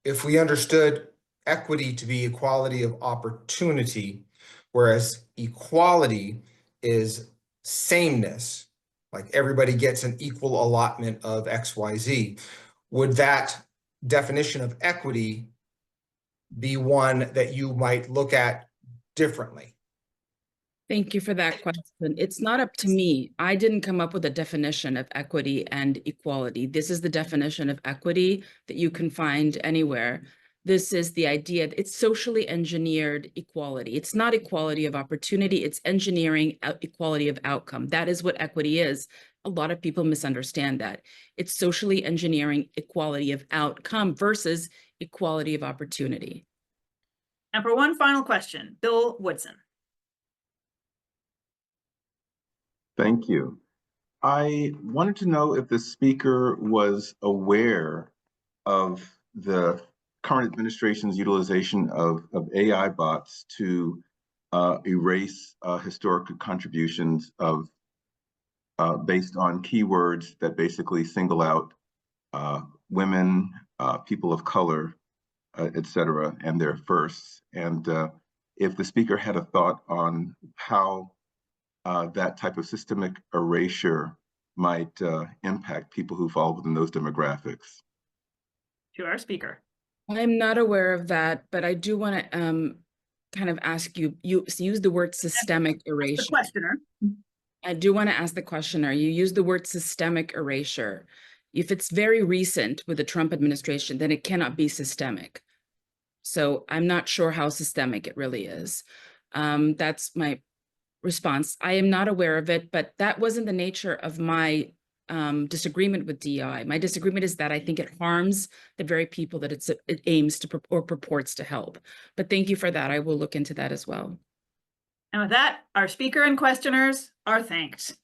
if we understood equity to be equality of opportunity, whereas equality is sameness, like everybody gets an equal allotment of XYZ, would that definition of equity be one that you might look at differently? Thank you for that question. It's not up to me. I didn't come up with a definition of equity and equality. This is the definition of equity that you can find anywhere. This is the idea that it's socially engineered equality. It's not equality of opportunity, it's engineering equality of outcome. That is what equity is. A lot of people misunderstand that. It's socially engineering equality of outcome versus equality of opportunity. And for one final question, Bill Woodson. Thank you. I wanted to know if the speaker was aware of the current administration's utilization of AI bots to erase historic contributions of based on keywords that basically single out women, people of color, et cetera, and their firsts. And if the speaker had a thought on how that type of systemic erasure might impact people who fall within those demographics? To our speaker. I'm not aware of that, but I do want to kind of ask you, you use the word systemic erasure. The questioner. I do want to ask the questioner, you use the word systemic erasure. If it's very recent with the Trump administration, then it cannot be systemic. So I'm not sure how systemic it really is. That's my response. I am not aware of it, but that wasn't the nature of my disagreement with DEI. My disagreement is that I think it harms the very people that it aims to or purports to help. But thank you for that. I will look into that as well. And with that, our speaker and questioners are thanked.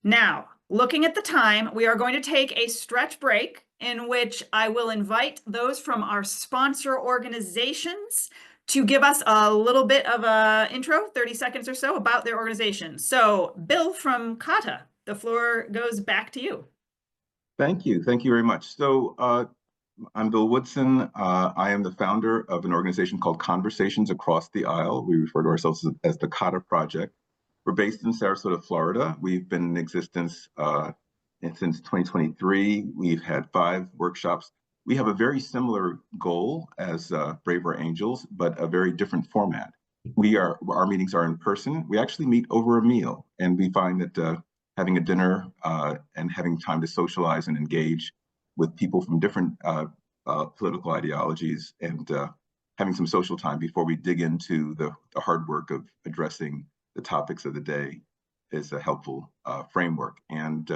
Now, looking at the time, we are going to take a stretch break in which I will invite those from our sponsor organizations to give us a little bit of a intro, 30 seconds or so, about their organization. So, Bill from CATA, the floor goes back to you. Thank you. Thank you very much. So I'm Bill Woodson. I am the founder of an organization called Conversations Across the Aisle. We refer to ourselves as the CATA Project. We're based in Sarasota, Florida. We've been in existence since 2023. We've had 5 workshops. We have a very similar goal as Braver Angels, but a very different format. Our meetings are in person. We actually meet over a meal, and we find that having a dinner and having time to socialize and engage with people from different political ideologies and having some social time before we dig into the hard work of addressing the topics of the day is a helpful framework. And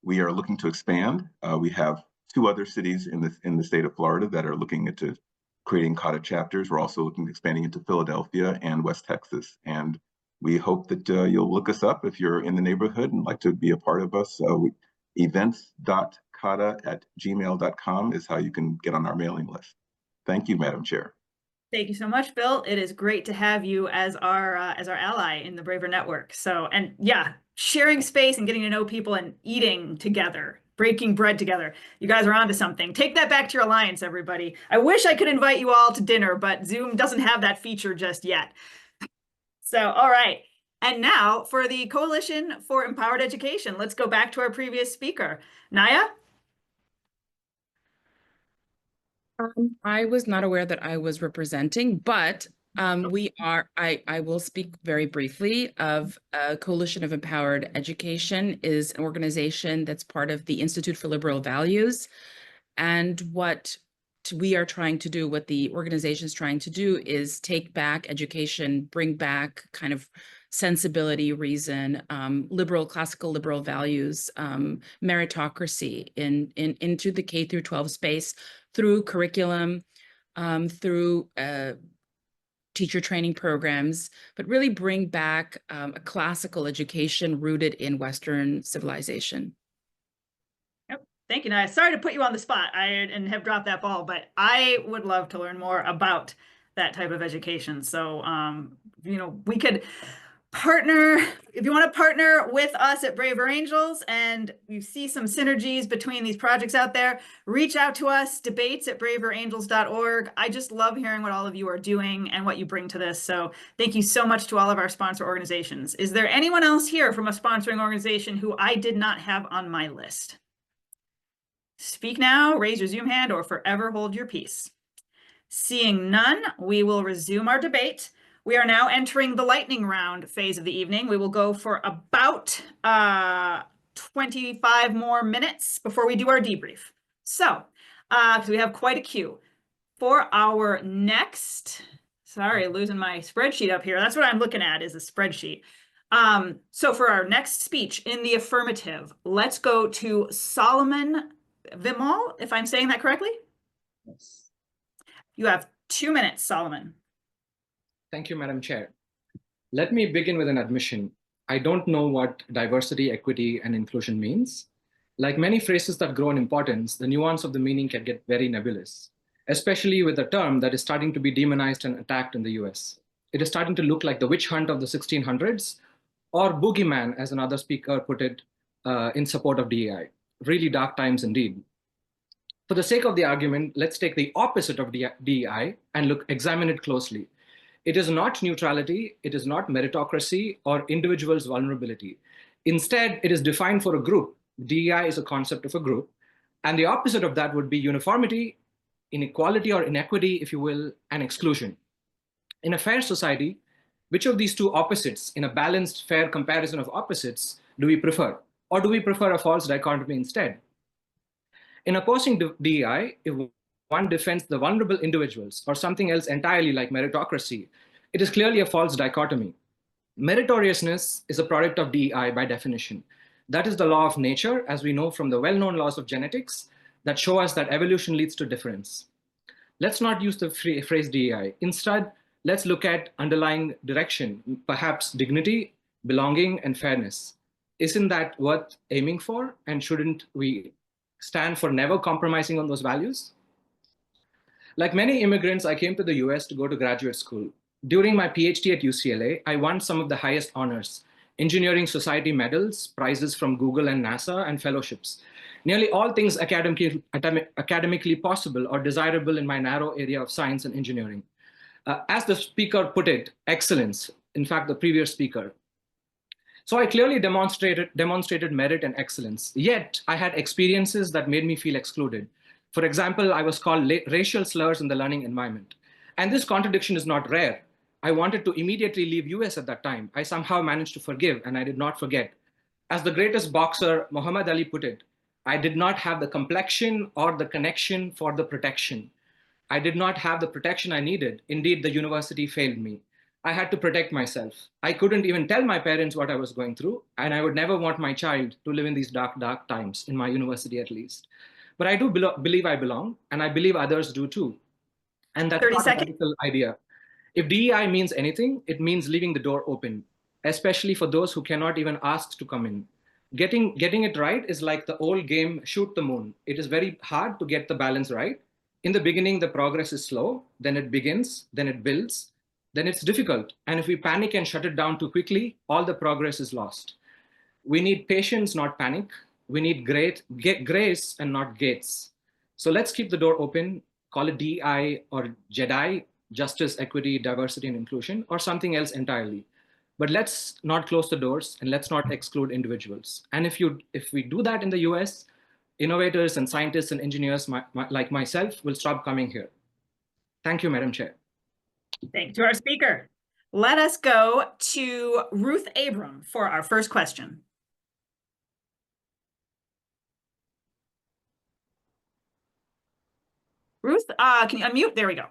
we are looking to expand. We have 2 other cities in the state of Florida that are looking into creating CATA chapters. We're also looking at expanding into Philadelphia and West Texas. And we hope that you'll look us up if you're in the neighborhood and like to be a part of us. Events.cata@gmail.com is how you can get on our mailing list. Thank you, Madam Chair. Thank you so much, Bill. It is great to have you as our ally in the Braver Network. So, and yeah, sharing space and getting to know people and eating together, breaking bread together. You guys are onto something. Take that back to your alliance, everybody. I wish I could invite you all to dinner, but Zoom doesn't have that feature just yet. So, all right. And now for the Coalition for Empowered Education, let's go back to our previous speaker. Naya? I was not aware that I was representing, but I will speak very briefly of Coalition of Empowered Education is an organization that's part of the Institute for Liberal Values. And what we are trying to do, what the organization is trying to do is take back education, bring back kind of sensibility, reason, classical liberal values, meritocracy into the K through 12 space through curriculum, through teacher training programs, but really bring back a classical education rooted in Western civilization. Thank you, Naya. Sorry to put you on the spot and have dropped that ball, but I would love to learn more about that type of education. So, we could partner, if you want to partner with us at Braver Angels and you see some synergies between these projects out there, reach out to us, debates@braverangels.org. I just love hearing what all of you are doing and what you bring to this. So thank you so much to all of our sponsor organizations. Is there anyone else here from a sponsoring organization who I did not have on my list? Speak now, raise your Zoom hand, or forever hold your peace. Seeing none, we will resume our debate. We are now entering the lightning round phase of the evening. We will go for about 25 more minutes before we do our debrief. So, because we have quite a queue. For our next, sorry, losing my spreadsheet up here. That's what I'm looking at is a spreadsheet. So for our next speech in the affirmative, let's go to Solomon Vimal, if I'm saying that correctly. Yes. You have 2 minutes, Solomon. Thank you, Madam Chair. Let me begin with an admission. I don't know what diversity, equity, and inclusion means. Like many phrases that grow in importance, the nuance of the meaning can get very nebulous, especially with a term that is starting to be demonized and attacked in the US. It is starting to look like the witch hunt of the 1600s, or boogeyman, as another speaker put it, in support of DEI. Really dark times indeed. For the sake of the argument, let's take the opposite of DEI and examine it closely. It is not neutrality, it is not meritocracy or individual's vulnerability. Instead, it is defined for a group. DEI is a concept of a group. And the opposite of that would be uniformity, inequality or inequity, if you will, and exclusion. In a fair society, which of these two opposites, in a balanced, fair comparison of opposites, do we prefer? Or do we prefer a false dichotomy instead? In opposing DEI, if one defends the vulnerable individuals or something else entirely like meritocracy, it is clearly a false dichotomy. Meritoriousness is a product of DEI by definition. That is the law of nature, as we know from the well-known laws of genetics that show us that evolution leads to difference. Let's not use the phrase DEI. Instead, let's look at underlying direction, perhaps dignity, belonging, and fairness. Isn't that worth aiming for? And shouldn't we stand for never compromising on those values? Like many immigrants, I came to the US to go to graduate school. During my PhD at UCLA, I won some of the highest honors: engineering society medals, prizes from Google and NASA, and fellowships. Nearly all things academically possible or desirable in my narrow area of science and engineering. As the speaker put it, excellence, in fact, the previous speaker. So I clearly demonstrated merit and excellence, yet I had experiences that made me feel excluded. For example, I was called racial slurs in the learning environment. And this contradiction is not rare. I wanted to immediately leave US at that time. I somehow managed to forgive, and I did not forget. As the greatest boxer, Muhammad Ali, put it, I did not have the complexion or the connection for the protection. I did not have the protection I needed. Indeed, the university failed me. I had to protect myself. I couldn't even tell my parents what I was going through, and I would never want my child to live in these dark, dark times, in my university at least. But I do believe I belong, and I believe others do too. And that's not a radical idea. If DEI means anything, it means leaving the door open, especially for those who cannot even ask to come in. Getting it right is like the old game, shoot the moon. It is very hard to get the balance right. In the beginning, the progress is slow, then it begins, then it builds, then it's difficult. And if we panic and shut it down too quickly, all the progress is lost. We need patience, not panic. We need grace and not gates. So let's keep the door open, call it DEI or JEDI, justice, equity, diversity, and inclusion, or something else entirely. But let's not close the doors and let's not exclude individuals. And if we do that in the US, innovators and scientists and engineers like myself will stop coming here. Thank you, Madam Chair. Thank you to our speaker. Let us go to Ruth Abram for our first question. Ruth, can you unmute? There we go.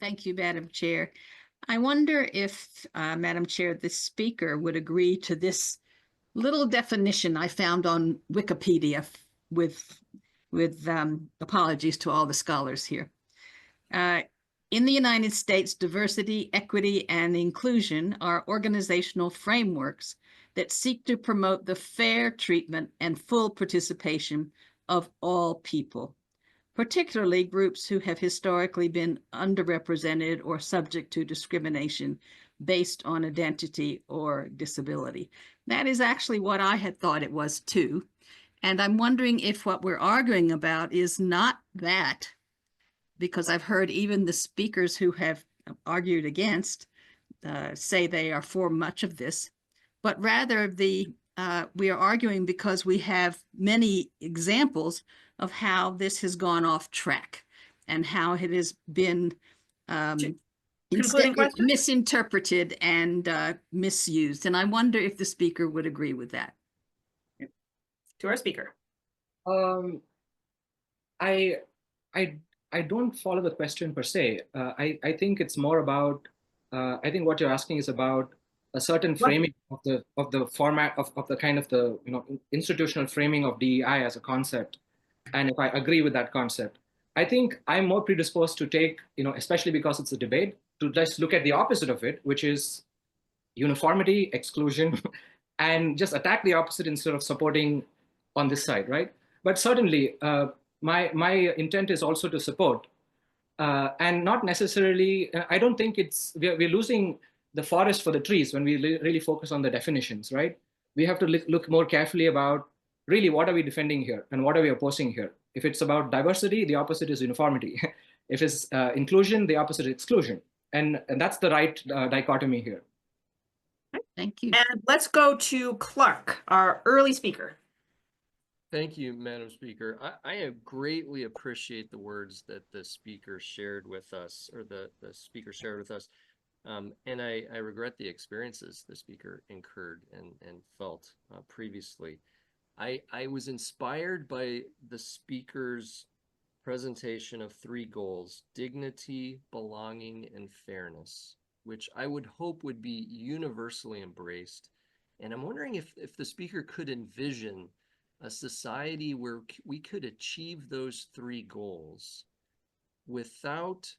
Thank you, Madam Chair. I wonder if, Madam Chair, the speaker would agree to this little definition I found on Wikipedia with apologies to all the scholars here. In the United States, diversity, equity, and inclusion are organizational frameworks that seek to promote the fair treatment and full participation of all people, particularly groups who have historically been underrepresented or subject to discrimination based on identity or disability. That is actually what I had thought it was too. And I'm wondering if what we're arguing about is not that, because I've heard even the speakers who have argued against say they are for much of this, but rather we are arguing because we have many examples of how this has gone off track and how it has been misinterpreted and misused. And I wonder if the speaker would agree with that. To our speaker. I don't follow the question per se. I think it's more about, I think what you're asking is about a certain framing of the format of the kind of the institutional framing of DEI as a concept. And if I agree with that concept, I think I'm more predisposed to take, especially because it's a debate, to just look at the opposite of it, which is uniformity, exclusion, and just attack the opposite instead of supporting on this side, right? But certainly, my intent is also to support, and not necessarily, I don't think we're losing the forest for the trees when we really focus on the definitions, right? We have to look more carefully about really what are we defending here and what are we opposing here. If it's about diversity, the opposite is uniformity. If it's inclusion, the opposite is exclusion. And that's the right dichotomy here. Thank you. And let's go to Clark, our early speaker. Thank you, Madam Speaker. I greatly appreciate the words that the speaker shared with us, or the speaker shared with us. And I regret the experiences the speaker incurred and felt previously. I was inspired by the speaker's presentation of 3 goals: dignity, belonging, and fairness, which I would hope would be universally embraced. And I'm wondering if the speaker could envision a society where we could achieve those 3 goals without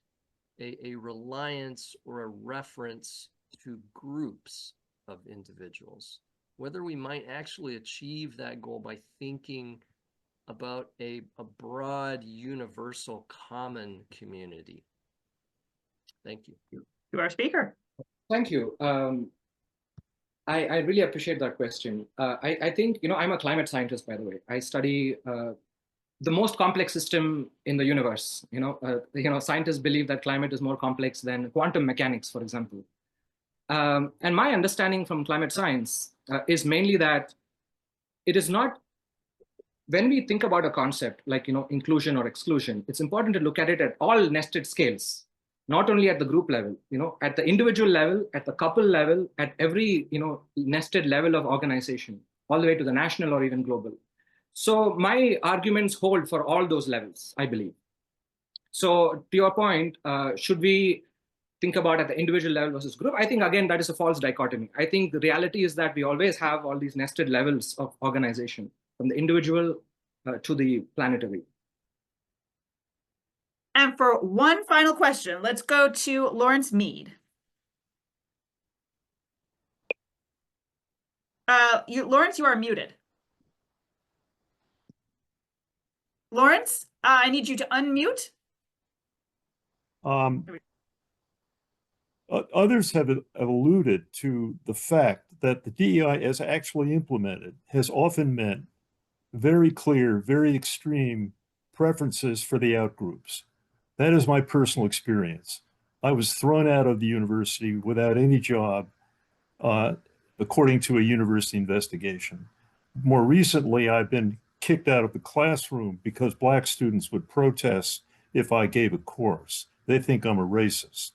a reliance or a reference to groups of individuals, whether we might actually achieve that goal by thinking about a broad, universal, common community. Thank you. To our speaker. Thank you. I really appreciate that question. I think, I'm a climate scientist, by the way. I study the most complex system in the universe. Scientists believe that climate is more complex than quantum mechanics, for example. And my understanding from climate science is mainly that it is not, when we think about a concept like, inclusion or exclusion, it's important to look at it at all nested scales, not only at the group level, at the individual level, at the couple level, at every, nested level of organization, all the way to the national or even global. So my arguments hold for all those levels, I believe. So to your point, should we think about at the individual level versus group? I think, again, that is a false dichotomy. I think the reality is that we always have all these nested levels of organization, from the individual to the planetary. And for one final question, let's go to Lawrence Mead. Lawrence, you are muted. Lawrence, I need you to unmute. Others have alluded to the fact that the DEI as actually implemented has often meant very clear, very extreme preferences for the outgroups. That is my personal experience. I was thrown out of the university without any job, according to a university investigation. More recently, I've been kicked out of the classroom because Black students would protest if I gave a course. They think I'm a racist.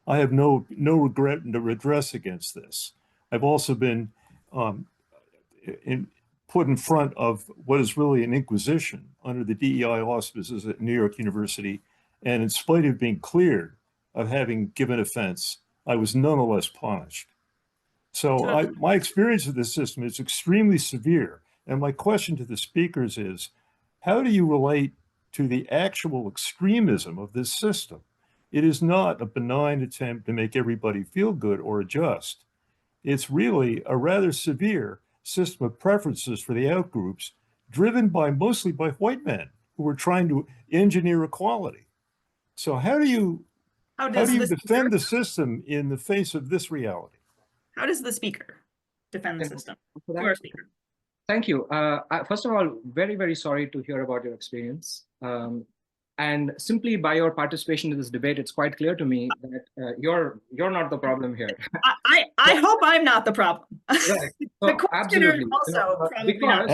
I have no regret and redress against this. I've also been put in front of what is really an inquisition under the DEI auspices at New York University. And in spite of being cleared of having given offense, I was nonetheless punished. So my experience of this system is extremely severe. And my question to the speakers is, how do you relate to the actual extremism of this system? It is not a benign attempt to make everybody feel good or adjust. It's really a rather severe system of preferences for the outgroups, driven mostly by white men who are trying to engineer equality. So how do you defend the system in the face of this reality? How does the speaker defend the system? To our speaker. Thank you. First of all, very, very sorry to hear about your experience. And simply by your participation in this debate, it's quite clear to me that you're not the problem here. I hope I'm not the problem. Right. The questioner is also probably not.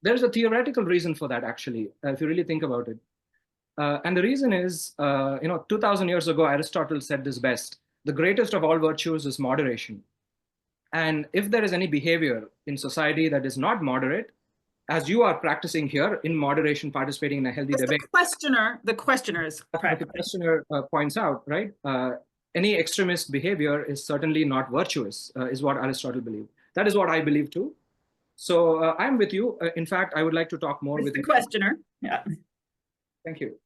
There's a theoretical reason for that, actually, if you really think about it. And the reason is, 2000 years ago, Aristotle said this best: the greatest of all virtues is moderation. And if there is any behavior in society that is not moderate, as you are practicing here in moderation, participating in a healthy debate. The questioner is practicing. The questioner points out, right? Any extremist behavior is certainly not virtuous, is what Aristotle believed. That is what I believe too. So I'm with you. In fact, I would like to talk more with the questioner. Yeah. Thank you.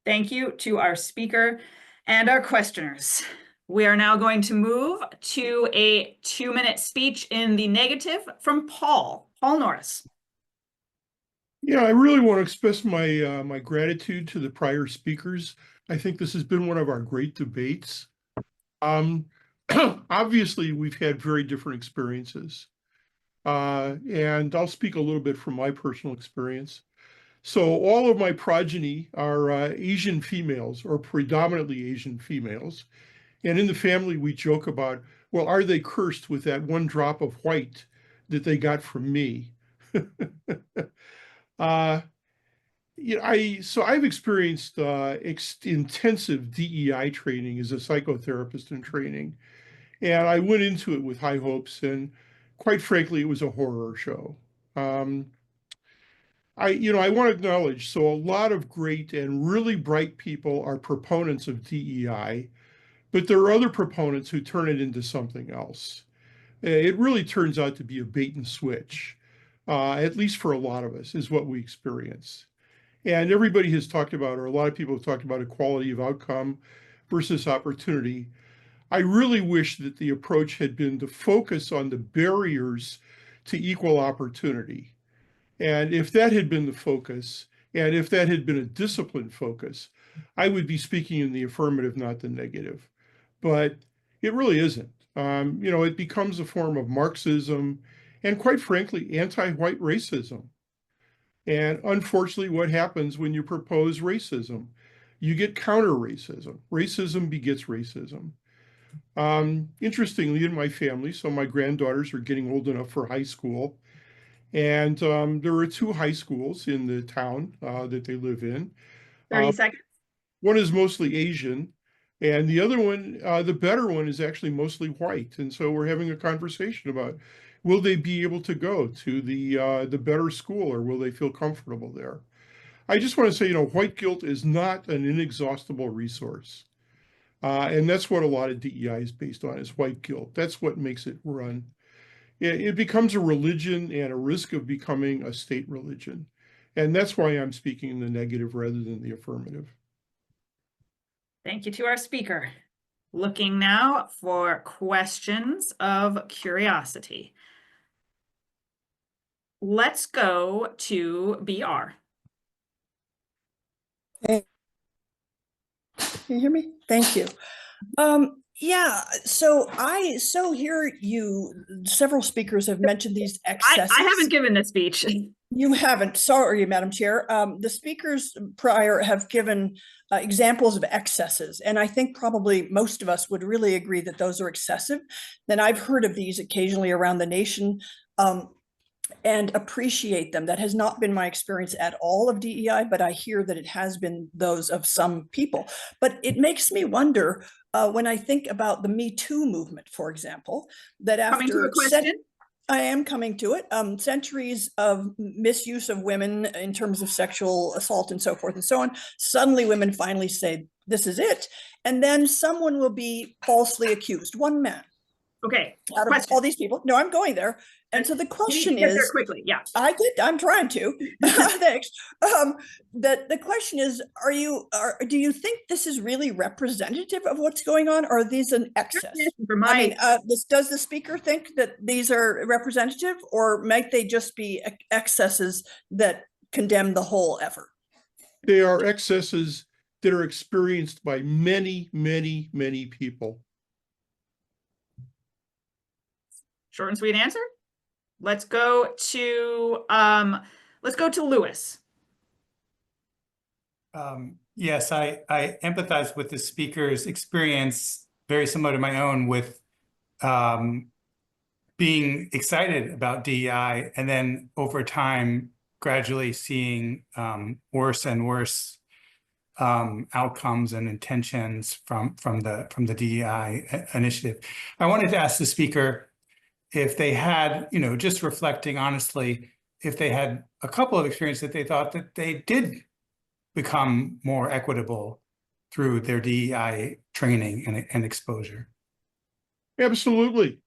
Thank you to our speaker and our questioners. We are now going to move to a 2-minute speech in the negative from Paul Norris. Yeah, I really want to express my my gratitude to the prior speakers. I think this has been one of our great debates. Obviously, we've had very different experiences. And I'll speak a little bit from my personal experience. So all of my progeny are Asian females, or predominantly Asian females. And in the family, we joke about, well, are they cursed with that one drop of white that they got from me? So I've experienced intensive DEI training as a psychotherapist in training. And I went into it with high hopes, and quite frankly, it was a horror show. I want to acknowledge, so a lot of great and really bright people are proponents of DEI, but there are other proponents who turn it into something else. It really turns out to be a bait and switch, at least for a lot of us, is what we experience. And everybody has talked about, or a lot of people have talked about, equality of outcome versus opportunity. I really wish that the approach had been to focus on the barriers to equal opportunity. And if that had been the focus, and if that had been a disciplined focus, I would be speaking in the affirmative, not the negative. But it really isn't. It becomes a form of Marxism and, quite frankly, anti-white racism. And unfortunately, what happens when you propose racism? You get counter-racism. Racism begets racism. Interestingly, in my family, so my granddaughters are getting old enough for high school. And there are 2 high schools in the town that they live in. 30 seconds. One is mostly Asian, and the other one, the better one, is actually mostly white. And so we're having a conversation about, will they be able to go to the better school, or will they feel comfortable there? I just want to say, white guilt is not an inexhaustible resource. And that's what a lot of DEI is based on, is white guilt. That's what makes it run. It becomes a religion and a risk of becoming a state religion. And that's why I'm speaking in the negative rather than the affirmative. Thank you to our speaker. Looking now for questions of curiosity. Let's go to BR. Hey, can you hear me? Thank you. Yeah, so here several speakers have mentioned these excesses. I haven't given this speech. You haven't, sorry, Madam Chair. The speakers prior have given examples of excesses, and I think probably most of us would really agree that those are excessive. And I've heard of these occasionally around the nation and appreciate them. That has not been my experience at all of DEI, but I hear that it has been those of some people. But it makes me wonder when I think about the Me Too movement, for example, that Coming to after a question? I am coming to it. Centuries of misuse of women in terms of sexual assault and so forth and so on. Suddenly women finally say, this is it. And then someone will be falsely accused, one man. Okay. Out of all these people. No, I'm going there. And so the question get is, there quickly. Yeah. I'm trying to. Thanks. The question is, do you think this is really representative of what's going on, or are these an excess? Does the speaker think that these are representative, or might they just be excesses that condemn the whole effort? They are excesses that are experienced by many, many, many people. Short and sweet answer. Let's go to Lewis. Yes, I empathize with the speaker's experience, very similar to my own, with being excited about DEI and then over time gradually seeing worse and worse outcomes and intentions from the DEI initiative. I wanted to ask the speaker if they had, just reflecting honestly, if they had a couple of experiences that they thought that they did become more equitable through their DEI training and exposure. Absolutely.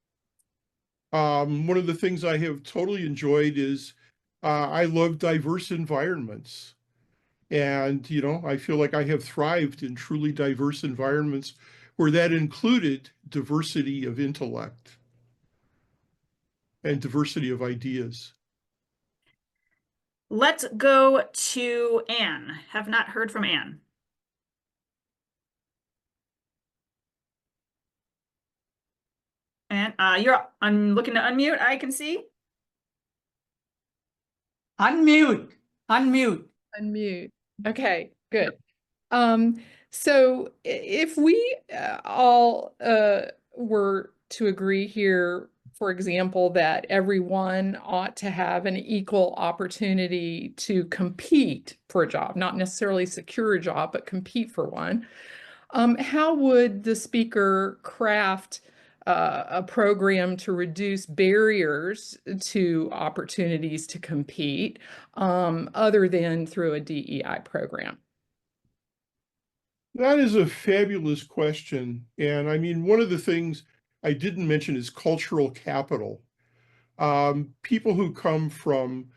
One of the things I have totally enjoyed is I love diverse environments. And, I feel like I have thrived in truly diverse environments where that included diversity of intellect and diversity of ideas. Let's go to Anne. Have not heard from Anne. And I'm looking to unmute, I can see. Unmute. Unmute. Okay, good. So if we all were to agree here, for example, that everyone ought to have an equal opportunity to compete for a job, not necessarily secure a job, but compete for one, how would the speaker craft a program to reduce barriers to opportunities to compete, other than through a DEI program? That is a fabulous question. And I mean, one of the things I didn't mention is cultural capital. People who come from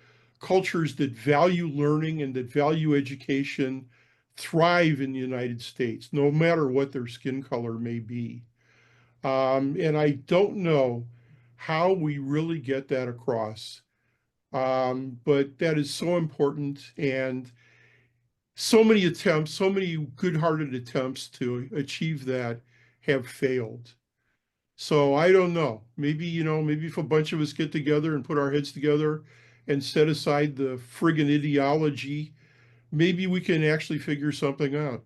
cultures that value learning and that value education thrive in the United States, no matter what their skin color may be. And I don't know how we really get that across. But that is so important. And so many attempts, so many good-hearted attempts to achieve that have failed. So I don't know. Maybe, maybe if a bunch of us get together and put our heads together and set aside the friggin' ideology, maybe we can actually figure something out.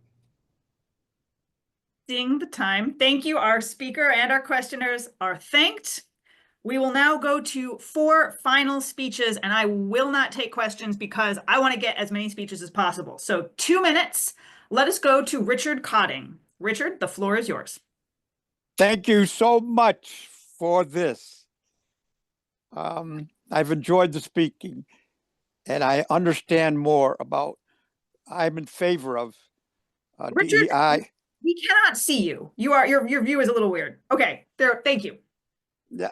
Seeing the time. Thank you. Our speaker and our questioners are thanked. We will now go to 4 final speeches, and I will not take questions because I want to get as many speeches as possible. So 2 minutes. Let us go to Richard Cotting. Richard, the floor is yours. Thank you so much for this. I've enjoyed the speaking, and I understand more about. I'm in favor of Richard, DEI. we cannot see you. Your view is a little weird. Okay, there. Thank you.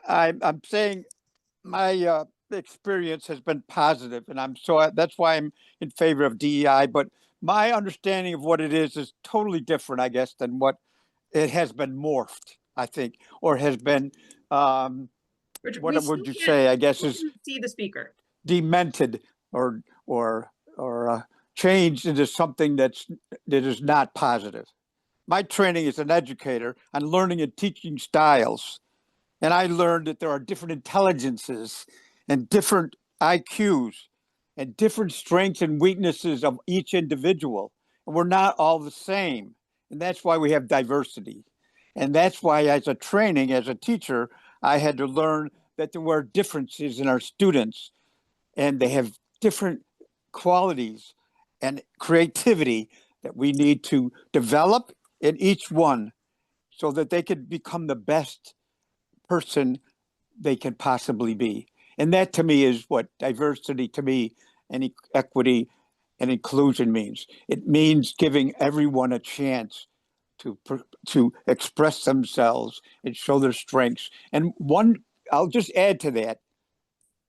I'm saying my experience has been positive, and that's why I'm in favor of DEI. But my understanding of what it is totally different, I guess, than what it has been morphed, I think, or has been. Richard, what would you say? I guess is see the speaker. Demented or changed into something that is not positive. My training as an educator on learning and teaching styles. And I learned that there are different intelligences and different IQs and different strengths and weaknesses of each individual. And we're not all the same. And that's why we have diversity. And that's why as a training, as a teacher, I had to learn that there were differences in our students and they have different qualities and creativity that we need to develop in each one so that they could become the best person they can possibly be. And that to me is what diversity to me and equity and inclusion means. It means giving everyone a chance to express themselves and show their strengths. And I'll just add to that.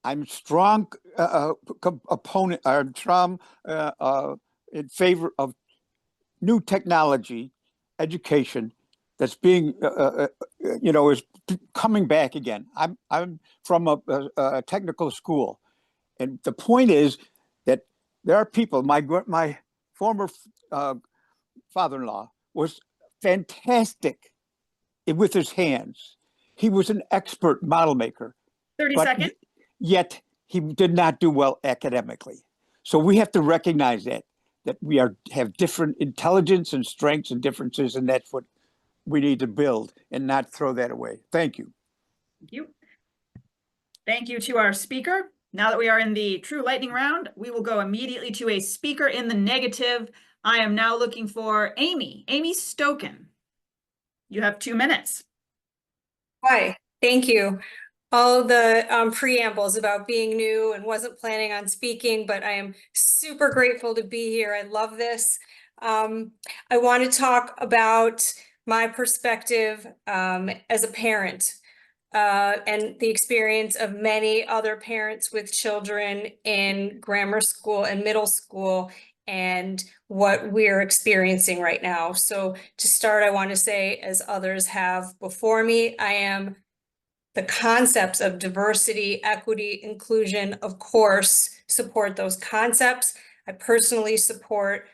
I'm strong opponent. I'm strong in favor of new technology, education that's being, is coming back again. I'm from a technical school, and the point is that there are people. My former father-in-law was fantastic with his hands. He was an expert model maker. 30 seconds. Yet he did not do well academically. So we have to recognize that we have different intelligence and strengths and differences, and that's what we need to build and not throw that away. Thank you. Thank you. Thank you to our speaker. Now that we are in the true lightning round, we will go immediately to a speaker in the negative. I am now looking for Amy Stoken. You have 2 minutes. Hi, thank you. All of the preambles about being new and wasn't planning on speaking, but I am super grateful to be here. I love this. I want to talk about my perspective as a parent and the experience of many other parents with children in grammar school and middle school and what we're experiencing right now. So to start, I want to say, as others have before me, I am the concepts of diversity, equity, inclusion, of course, support those concepts. I personally support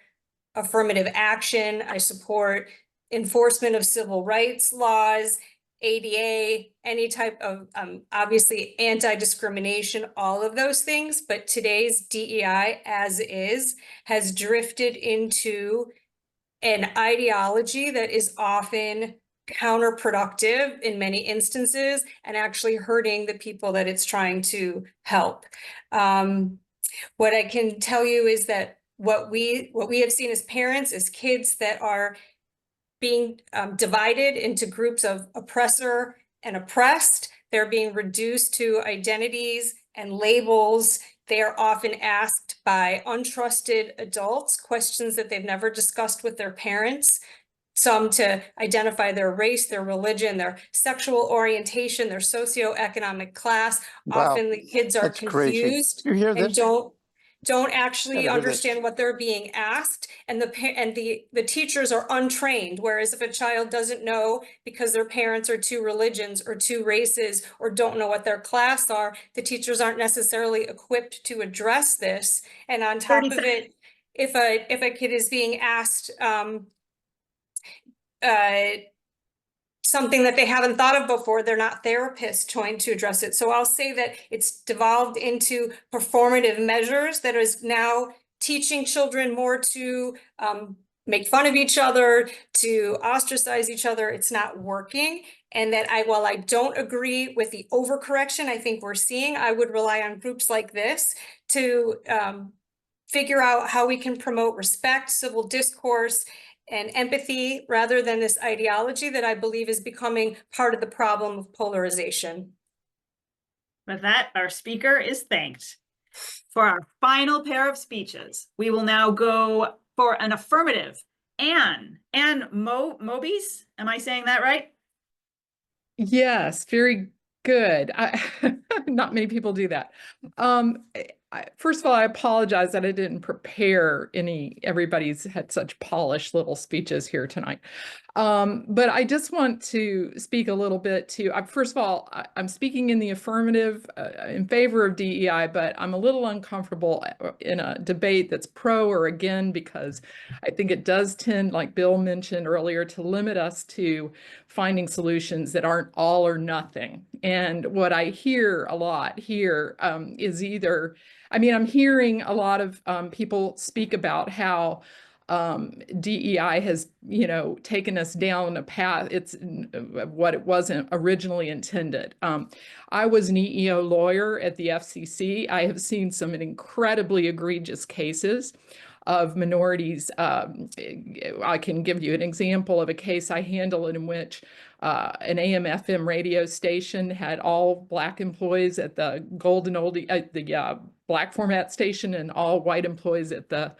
affirmative action. I support enforcement of civil rights laws, ADA, any type of, obviously, anti-discrimination, all of those things. But today's DEI, as is, has drifted into an ideology that is often counterproductive in many instances and actually hurting the people that it's trying to help. What I can tell you is that what we have seen as parents, as kids that are being divided into groups of oppressor and oppressed, they're being reduced to identities and labels. They are often asked by untrusted adults questions that they've never discussed with their parents. Some to identify their race, their religion, their sexual orientation, their socioeconomic class. Wow, Often the kids are that's crazy. confused You hear and this? don't actually Gotta hear this. understand what they're being asked, and the teachers are untrained. Whereas if a child doesn't know because their parents are two religions or two races or don't know what their class are, the teachers aren't necessarily equipped to address this. And on top of it, if a kid is being asked something that they haven't thought of before, they're not therapists trying to address it. So I'll say that it's devolved into performative measures that is now teaching children more to make fun of each other, to ostracize each other. It's not working. And that while I don't agree with the overcorrection I think we're seeing, I would rely on groups like this to figure out how we can promote respect, civil discourse, and empathy rather than this ideology that I believe is becoming part of the problem of polarization. With that, our speaker is thanked. For our final pair of speeches, we will now go for an affirmative. Anne Mobies, am I saying that right? Yes, very good. Not many people do that. First of all, I apologize that I didn't prepare everybody's had such polished little speeches here tonight. But I just want to speak a little bit to, first of all, I'm speaking in the affirmative in favor of DEI, but I'm a little uncomfortable in a debate that's pro or again, because I think it does tend, like Bill mentioned earlier, to limit us to finding solutions that aren't all or nothing. And what I hear a lot here is either, I'm hearing a lot of people speak about how DEI has, taken us down a path. It's what it wasn't originally intended. I was an EEO lawyer at the FCC. I have seen some incredibly egregious cases of minorities. I can give you an example of a case I handled in which an AM/FM radio station had all Black employees at the golden oldie, the Black format station, and all white employees at the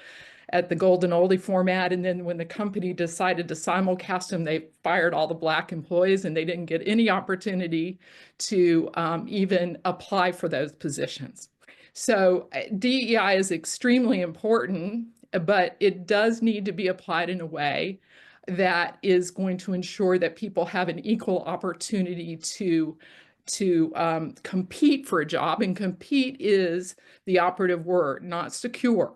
golden oldie format. And then when the company decided to simulcast them, they fired all the Black employees and they didn't get any opportunity to even apply for those positions. So DEI is extremely important, but it does need to be applied in a way that is going to ensure that people have an equal opportunity to compete for a job. And compete is the operative word, not secure.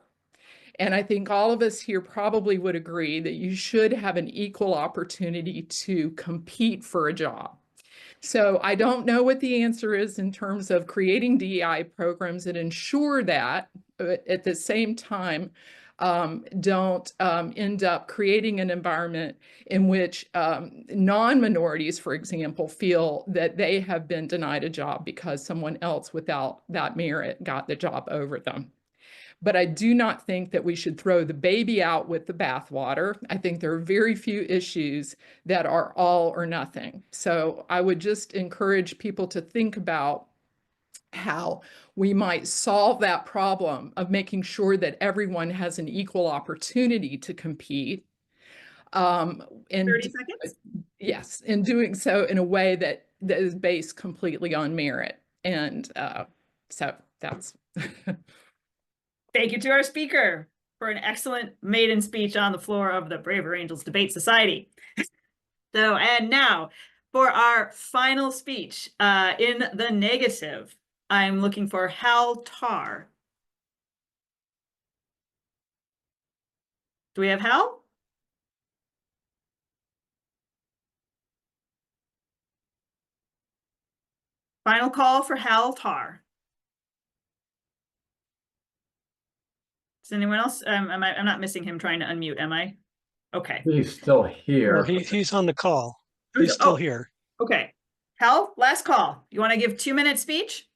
And I think all of us here probably would agree that you should have an equal opportunity to compete for a job. So I don't know what the answer is in terms of creating DEI programs that ensure that, but at the same time, don't end up creating an environment in which non-minorities, for example, feel that they have been denied a job because someone else without that merit got the job over them. But I do not think that we should throw the baby out with the bathwater. I think there are very few issues that are all or nothing. So I would just encourage people to think about how we might solve that problem of making sure that everyone has an equal opportunity to compete. And 30 seconds? Yes, in doing so in a way that is based completely on merit. And so that's... Thank you to our speaker for an excellent maiden speech on the floor of the Braver Angels Debate Society. So, and now for our final speech in the negative, I'm looking for Hal Tarr. Do we have Hal? Final call for Hal Tarr. Does anyone else? I'm not missing him trying to unmute, am I? Okay. He's still here. Well, he's on the call. He's still here. Okay. Hal, last call. You want to give 2-minute speech?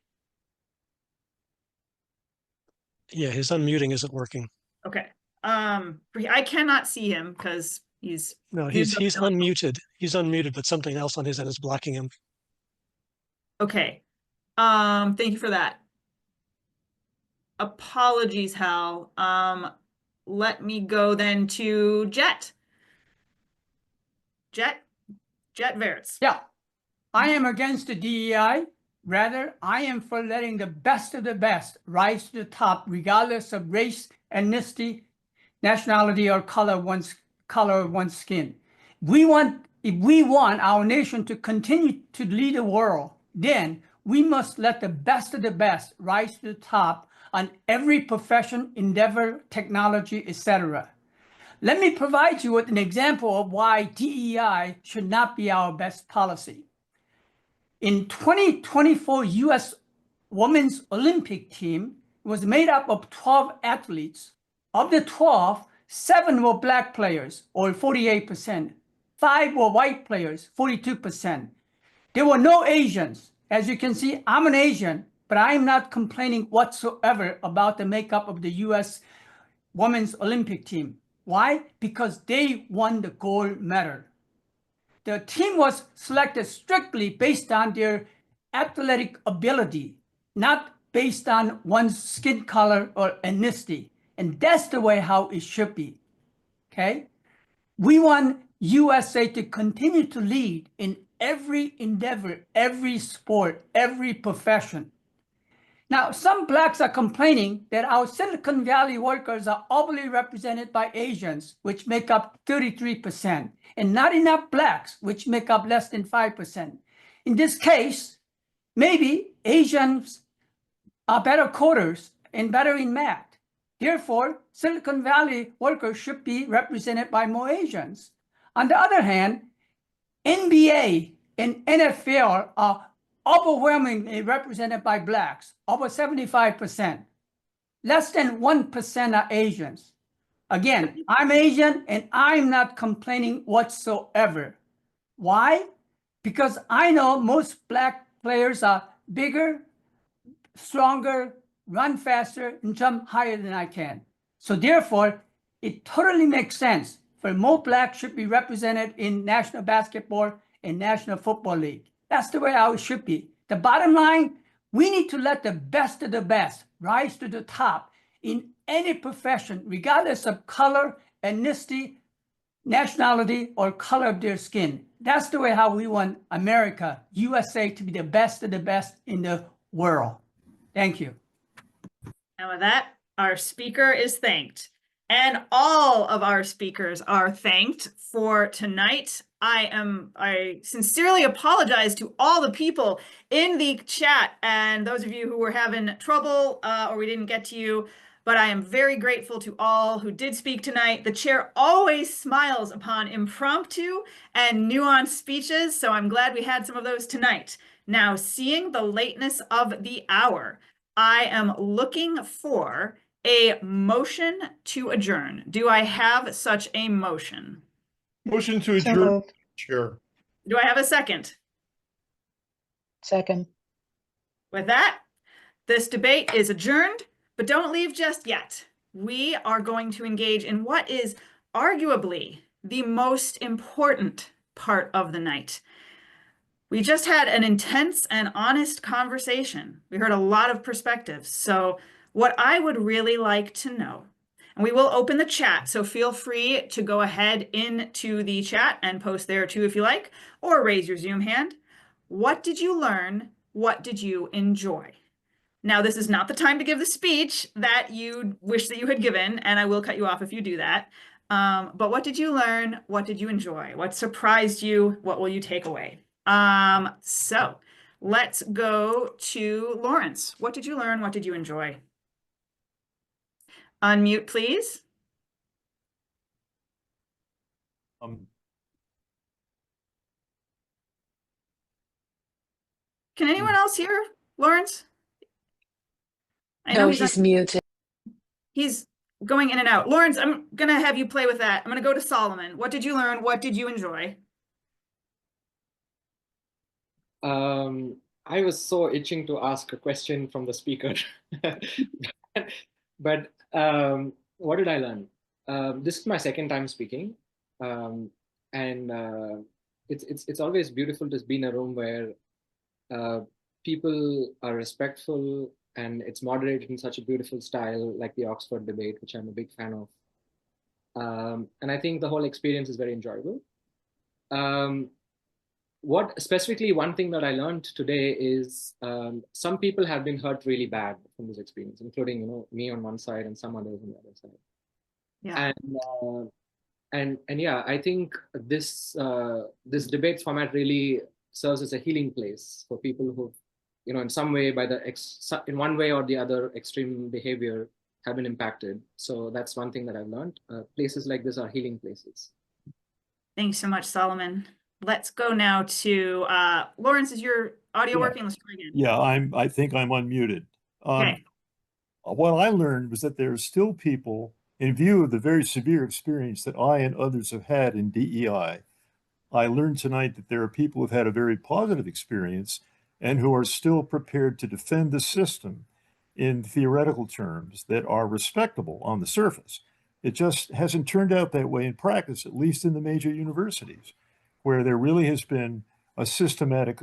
Yeah, his unmuting isn't working. Okay. I cannot see him because No, he's unmuted. He's unmuted, but something else on his end is blocking him. Okay. Thank you for that. Apologies, Hal. Let me go then to Jet. Jet Verts. Yeah, I am against the DEI. Rather, I am for letting the best of the best rise to the top, regardless of race, ethnicity, nationality, or color of one's skin. If we want our nation to continue to lead the world, then we must let the best of the best rise to the top on every profession, endeavor, technology, etc. Let me provide you with an example of why DEI should not be our best policy. In 2024 U.S. Women's Olympic team was made up of 12 athletes. Of the 12, 7 were Black players, or 48%. 5 were white players, 42%. There were no Asians. As you can see, I'm an Asian, but I'm not complaining whatsoever about the makeup of the U.S. Women's Olympic team. Why? Because they won the gold medal. The team was selected strictly based on their athletic ability, not based on one's skin color or ethnicity. And that's the way how it should be, okay? We want USA to continue to lead in every endeavor, every sport, every profession. Now, some Blacks are complaining that our Silicon Valley workers are overly represented by Asians, which make up 33%, and not enough Blacks, which make up less than 5%. In this case, maybe Asians are better coders and better in math. Therefore, Silicon Valley workers should be represented by more Asians. On the other hand, NBA and NFL are overwhelmingly represented by Blacks, over 75%. Less than 1% are Asians. Again, I'm Asian and I'm not complaining whatsoever. Why? Because I know most Black players are bigger, stronger, run faster, and jump higher than I can. So therefore, it totally makes sense for more Blacks should be represented in National Basketball and National Football League. That's the way how it should be. The bottom line, we need to let the best of the best rise to the top in any profession, regardless of color, ethnicity, nationality, or color of their skin. That's the way how we want America, USA, to be the best of the best in the world. Thank you. And with that, our speaker is thanked. And all of our speakers are thanked for tonight. I sincerely apologize to all the people in the chat and those of you who were having trouble or we didn't get to you, but I am very grateful to all who did speak tonight. The chair always smiles upon impromptu and nuanced speeches, so I'm glad we had some of those tonight. Now, seeing the lateness of the hour, I am looking for a motion to adjourn. Do I have such a motion? Motion to adjourn. Chair. Do I have a second? Second. With that, this debate is adjourned, but don't leave just yet. We are going to engage in what is arguably the most important part of the night. We just had an intense and honest conversation. We heard a lot of perspectives. So what I would really like to know, and we will open the chat, so feel free to go ahead into the chat and post there too if you like, or raise your Zoom hand. What did you learn? What did you enjoy? Now, this is not the time to give the speech that you wish that you had given, and I will cut you off if you do that. But what did you learn? What did you enjoy? What surprised you? What will you take away? So let's go to Lawrence. What did you learn? What did you enjoy? Unmute, please. Can anyone else hear Lawrence? I know No, he's muted. He's going in and out. Lawrence, I'm going to have you play with that. I'm going to go to Solomon. What did you learn? What did you enjoy? I was so itching to ask a question from the speaker, but what did I learn? This is my second time speaking, and it's always beautiful to be in a room where people are respectful and it's moderated in such a beautiful style, like the Oxford debate, which I'm a big fan of. And I think the whole experience is very enjoyable. What specifically, one thing that I learned today is some people have been hurt really bad from this experience, including, you know, me on one side and some others on the other side. Yeah. And yeah, I think this this debate format really serves as a healing place for people who, you know, in some way in one way or the other, extreme behavior have been impacted. So that's one thing that I've learned. Places like this are healing places. Thanks so much, Solomon. Let's go now to Lawrence. Is your audio working? Let's try again. Yeah, I think I'm unmuted. Okay. What I learned was that there are still people, in view of the very severe experience that I and others have had in DEI, I learned tonight that there are people who've had a very positive experience and who are still prepared to defend the system in theoretical terms that are respectable on the surface. It just hasn't turned out that way in practice, at least in the major universities, where there really has been a systematic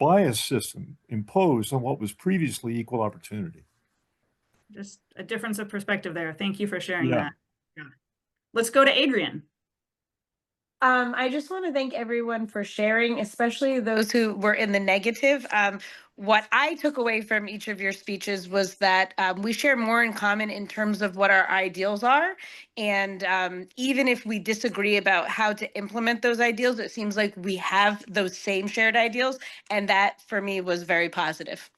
bias system imposed on what was previously equal opportunity. Just a difference of perspective there. Thank you for sharing Yeah. that. Yeah. Let's go to Adrian. I just want to thank everyone for sharing, especially those who were in the negative. What I took away from each of your speeches was that we share more in common in terms of what our ideals are. And even if we disagree about how to implement those ideals, it seems like we have those same shared ideals. And that for me was very positive.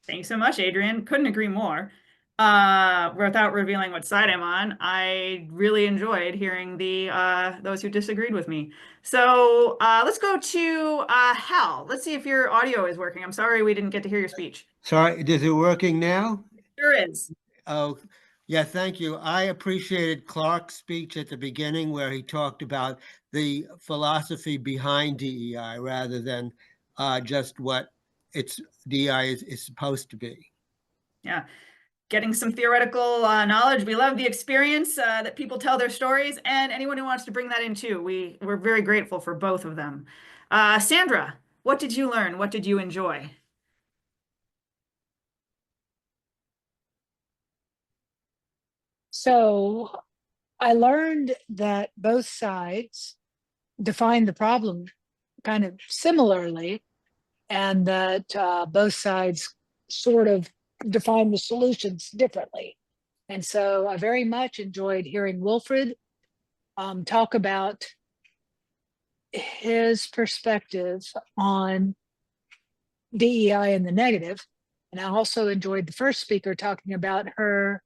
Thanks so much, Adrian. Couldn't agree more. Without revealing what side I'm on, I really enjoyed hearing the those who disagreed with me. So let's go to Hal. Let's see if your audio is working. I'm sorry we didn't get to hear your speech. Sorry, is it working now? Sure is. Oh, yeah, thank you. I appreciated Clark's speech at the beginning where he talked about the philosophy behind DEI rather than just what DEI is supposed to be. Yeah. Getting some theoretical knowledge. We love the experience that people tell their stories, and anyone who wants to bring that in too. We're very grateful for both of them. Sandra, what did you learn? What did you enjoy? So I learned that both sides define the problem kind of similarly, and that both sides sort of define the solutions differently. And so I very much enjoyed hearing Wilfred talk about his perspective on DEI and the negative. And I also enjoyed the first speaker talking about her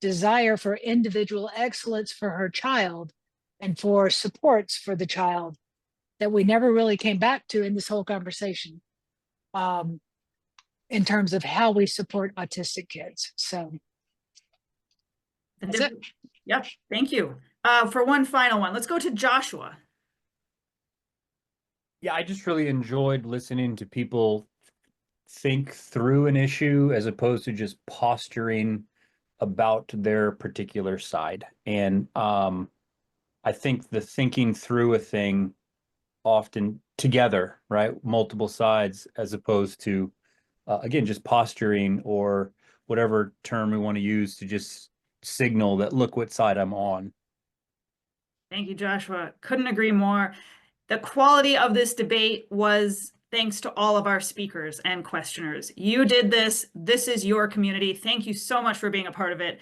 desire for individual excellence for her child and for supports for the child that we never really came back to in this whole conversation. In terms of how we support autistic kids. So that's it. Yep, thank you. For one final one, let's go to Joshua. Yeah, I just really enjoyed listening to people think through an issue as opposed to just posturing about their particular side. And I think the thinking through a thing often together, right? Multiple sides, as opposed to again, just posturing or whatever term we want to use to just signal that look what side I'm on. Thank you, Joshua. Couldn't agree more. The quality of this debate was thanks to all of our speakers and questioners. You did this. This is your community. Thank you so much for being a part of it.